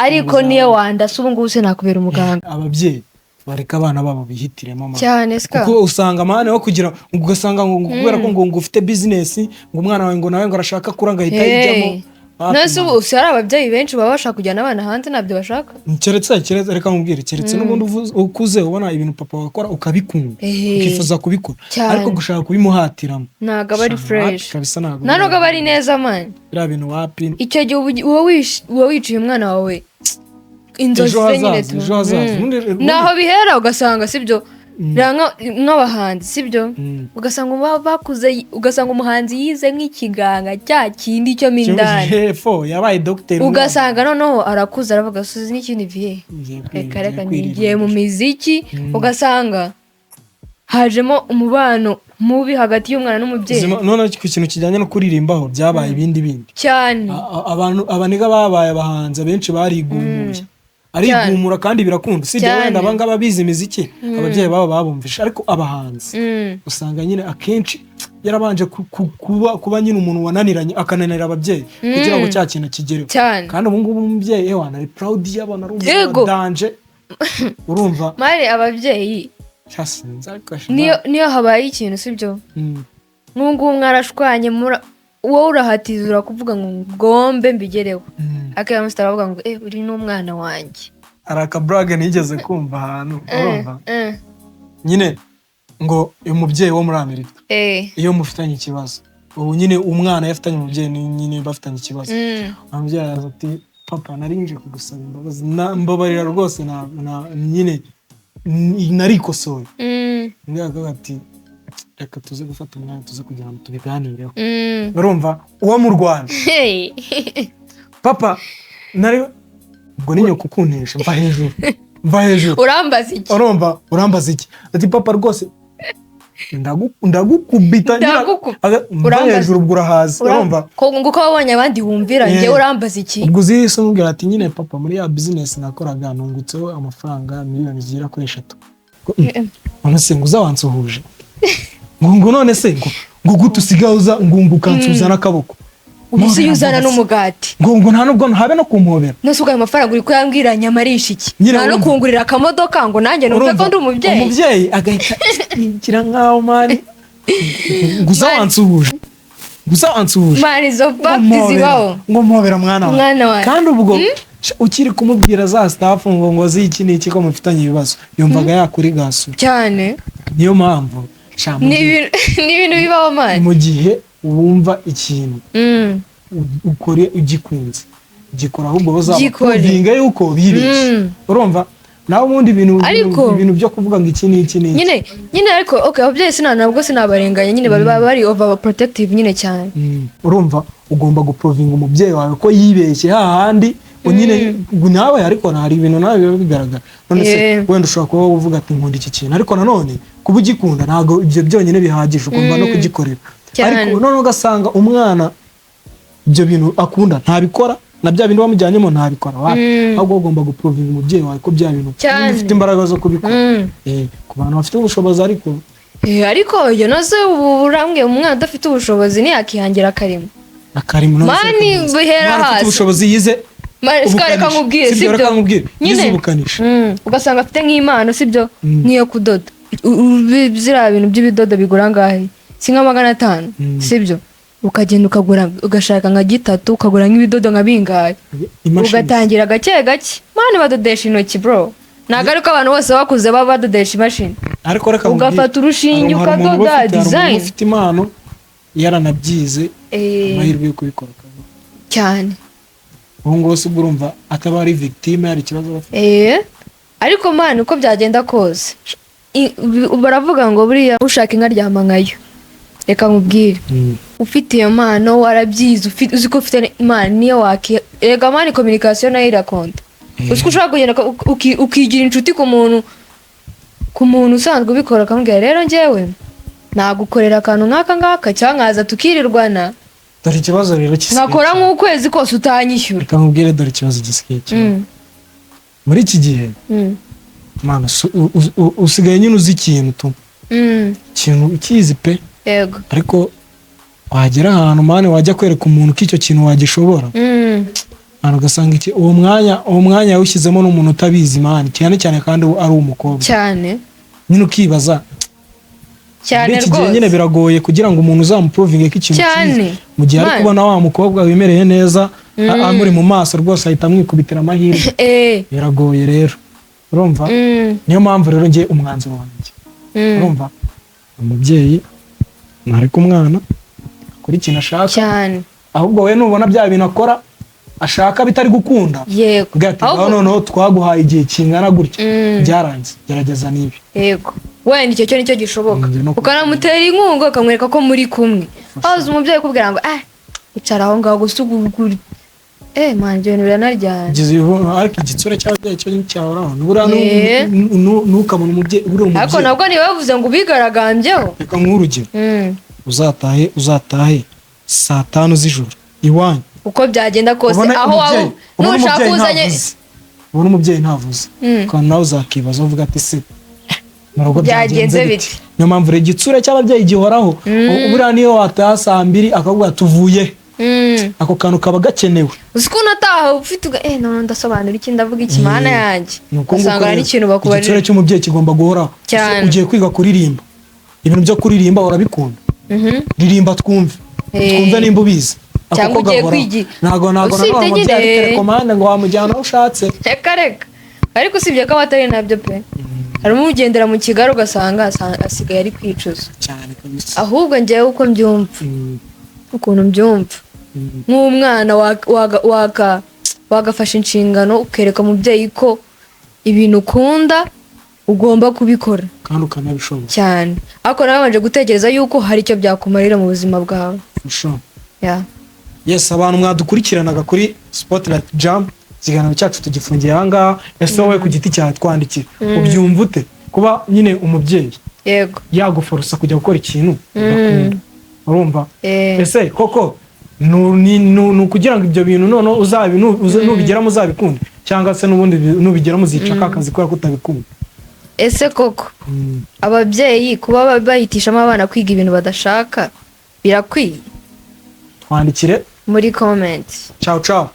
ariko niyo wandase ubu ngubu se nakubera umuganga ababyeyi bareka abana babo bihitiremo cyane kuko usanga amahane wo kugira ugasanga ngo kubera ko ngo ufite business ngo umwana wawe ngo nawe ngo arashaka kuranga ahita yijyamo nase ubu hari ababyeyi benshi baba bashaka kujyana abana hanze nabyo bashaka. keretse reka nkubwire keretse n'ubundi ukuze ubona ibintu papa wakora ukabikunda ukifuza kubikora ariko gushaka kubimuhatiramo ntago aba ari fresh kabisa ntago aba ari neza man bira bintu wapi icyo gihe uba wiciye umwana wawe inzozi nyine naho bihera ugasanga sibyo nk'abahanzi sibyo ugasanga bakuze ugasanga umuhanzi yize nk'ikiganga cya kindi cyo mindani yabaye doctor ugasanga noneho arakuze aravuga suzi n'ikindi vie reka nigiye mu miziki ugasanga hajemo umubano mubi hagati y'umwana n'umubyeyi none ku kintu kijyanye no kuririmbaho byabaye ibindi cyane abaniga babaye abahanzi benshi barigumuye arigumura kandi birakunda sije wenda abangaba bize imiziki ababyeyi baba babumvisha ariko abahanzi usanga nyine akenshi yarabanje kuba nyine umuntu wananiranye akananira ababyeyi kugira ngo cya kintu kigereho kandi ubu ngubu umubyeyi wana ari proud y'abana ari danje urumva mari ababyeyi niyo habaye ikintu sibyo nk'ubu mwarashwanye wowe urahatizura kuvuga ngo ngombe mbigereho akaya musitara avuga ngo uri n'umwana wanjye araka brag nigeze kumva ahantu urumva nyine ngo umubyeyi wo muri Amerika iyo mufitanye ikibazo ubu nyine umwana yafitanye umubyeyi nyine bafitanye ikibazo umubyeyi araza ati papa narinje kugusaba imbabazi mbabarira rwose nyine narikosoye ngaga ati reka tuze gufata umwanya tuze kugira ngo tubiganireho urumva uwo mu Rwanda papa nari ngo ninyo kukuntisha mva hejuru urambaza iki ati papa rwose ndagukubita mva hejuru ubwo urahazi urumva ngo ko wabonye abandi wumvira njye urambaza iki ubwo uzise umubwira ati nyine papa muri ya business nakoraga nungutseho amafaranga miliyoni zigera kuri 3 none se nguza wansuhuje ngo none se ngo gutusiga uza ngungukansuza nakaboko ubisi yuzana n'umugati ngo nta nubwo habe no kumpobera nose ugaye amafaranga uri kuyambwira nyamarisha iki nta no kungurira akamodoka ngo nanjye numve ko ndi umubyeyi agahita yinjira nkaho mani guza wansuhuje mani zo bakti zibaho ngo mpobera mwana wawe kandi ubwo ukiri kumubwira za staff ngo ziki niki ko mufitanye ibibazo yumvaga yakuri gasu cyane niyo mpamvu ni ibintu bibaho mani mu gihe wumva ikintu ukore ugikunze gikora ahubwo bazakuvinga yuko bibeshye urumva naho ubundi ibintu byo kuvuga ngo iki nyine ariko okay ababyeyi ntabwo sinabarenganya nyine bari over protective nyine cyane urumva ugomba guprovinga umubyeyi wawe ko yibeshye hahandi nyine nawe ariko hari ibintu nawe biba bigaragara none se wenda ushobora kuba uvuga ati nkunda iki kintu ariko nanone kuba ugikunda ntabwo ibyo byonyine bihagije ugomba no kugikorera ariko none ugasanga umwana ibyo bintu akunda ntabikora na bya bintu bamujyanyemo ntabikora ahubwo ugomba guprovinga umubyeyi wawe ko bya bintu ufite imbaraga zo kubikora ku bantu bafite ubushobozi ariko iyo nazo urambwe umwana udafite ubushobozi ntiyakihangira akarimo mani bihera hasi ubushobozi yize reka nkubwire sibyo yize ubukanisha ugasanga afite nk'impano sibyo nk'iyo kudoda ziriya bintu by'ibidodo bigura ngahe si nka 500 sibyo ukagenda ugashaka nka 3 ukagura nk'ibidodo nka bingahe ugatangira gake mani badodesha intoki bro ntabwo ariko abantu bose bakuze baba badodesha imashini ariko reka ugafata urushinge ukadoda design ufite impano yaranabyize amahirwe yo kubikora cyane ubu ngubu se urumva ataba ari victime hari ikibazo bafite ariko mani uko byagenda kose baravuga ngo buriya ushaka inka ryama nkayo reka nkubwire ufite iyo mpano warabyize uzi ko ufite impano niyo rega mani communication nayo irakonta uzi ko ushobora kugenda ukigira inshuti ku muntu usanzwe ubikora akamubwira rero njyewe nagukorera akantu nk'aka ngaka cyangwa nkaza tukirirwana dore ikibazo rero gisigaye nkakora nk'ukwezi kose utanyishyura reka nkubwire dore ikibazo gisigaye muri iki gihe mana usigaye nyine uzi ikintu ukizi pe yego ariko wagera ahantu mani wajya kwereka umuntu ko icyo kintu wagishobora mani ugasanga uwo mwanya yawushyizemo n'umuntu utabizi mani cyane kandi ari umukobwa cyane nyine ukibaza cyane rwose iki gihe nyine biragoye kugira ngo umuntu uzamuprovinge ko ikintu cyiza mu gihe ari kubona wa mukobwa wimereye neza muri mu maso rwose ahita amwikubitira amahirwe biragoye rero urumva niyo mpamvu rero ngiye umwanzuro wanjye urumva umubyeyi ntareka umwana akora ikintu ashaka cyane ahubwo we nubona bya bintu akora ashaka bitari gukunda yego ahubwo noneho twaguhaye igihe kingana gutya byaranze gerageza nibi yego wenda icyo cyo nicyo gishoboka ukanamutera inkunga ukamwereka ko muri kumwe aza umubyeyi kubwira ngo icara aho ngaho gusugugura manje ibintu biranaryana ariko igitsura cy'ababyeyi cyo nticyahora ntukabona umubyeyi uri umubyeyi ariko nabwo ntibavuze ngo ubigaragambyeho reka nk'urugero uzatahe saa 5 z'ijoro iwanyu uko byagenda kose aho waba nushaka uzanye ubona umubyeyi ntavuze kandi nawe uzakibaza uvuga ati se mu rugo byagenze bite niyo mpamvu rero igitsura cy'ababyeyi gihoraho buriya niyo wataha saa 2 akavuga tuvuye ako kantu kaba gakenewe uzi ko unataha ufite none ndasobanura iki ndavuga iki mana yanjye usanga n'ikintu bakubarira igitsura cy'umubyeyi kigomba guhoraho ugiye kwiga kuririmba ibintu byo kuririmba urabikunda ririmba twumve nimba ubizi cyangwa ugiye kwigira ntago telekomande ngo wamujyana aho ushatse reka ariko usibye ko abatari nabyo pe harimo ugendera mu Kigali ugasanga asigaye ari kwicuza ahubwo njyewe uko mbyumva ukuntu mbyumva nk'umwana wagafashe inshingano ukereka umubyeyi ko ibintu ukunda ugomba kubikora kandi ukanabishobora cyane ariko nawe wabanje gutekereza yuko hari icyo byakumarira mu buzima bwawe yes abantu mwadukurikiranaga kuri Spotlight Jam ikiganiro cyacu tugifungiye ahangaha ese wowe ku giti cyawe twandikira ubyumva ute kuba nyine umubyeyi yego yaguforosa kujya gukora ikintu udakunda urumva ese koko ni ukugira ngo ibyo bintu none nubigeramo uzabikunda cyangwa se n'ubundi nubigeramo uzica akazi kubera ko utabikunda ese koko ababyeyi kuba bahitishamo abana kwiga ibintu badashaka birakwiye twandikire muri comment ciao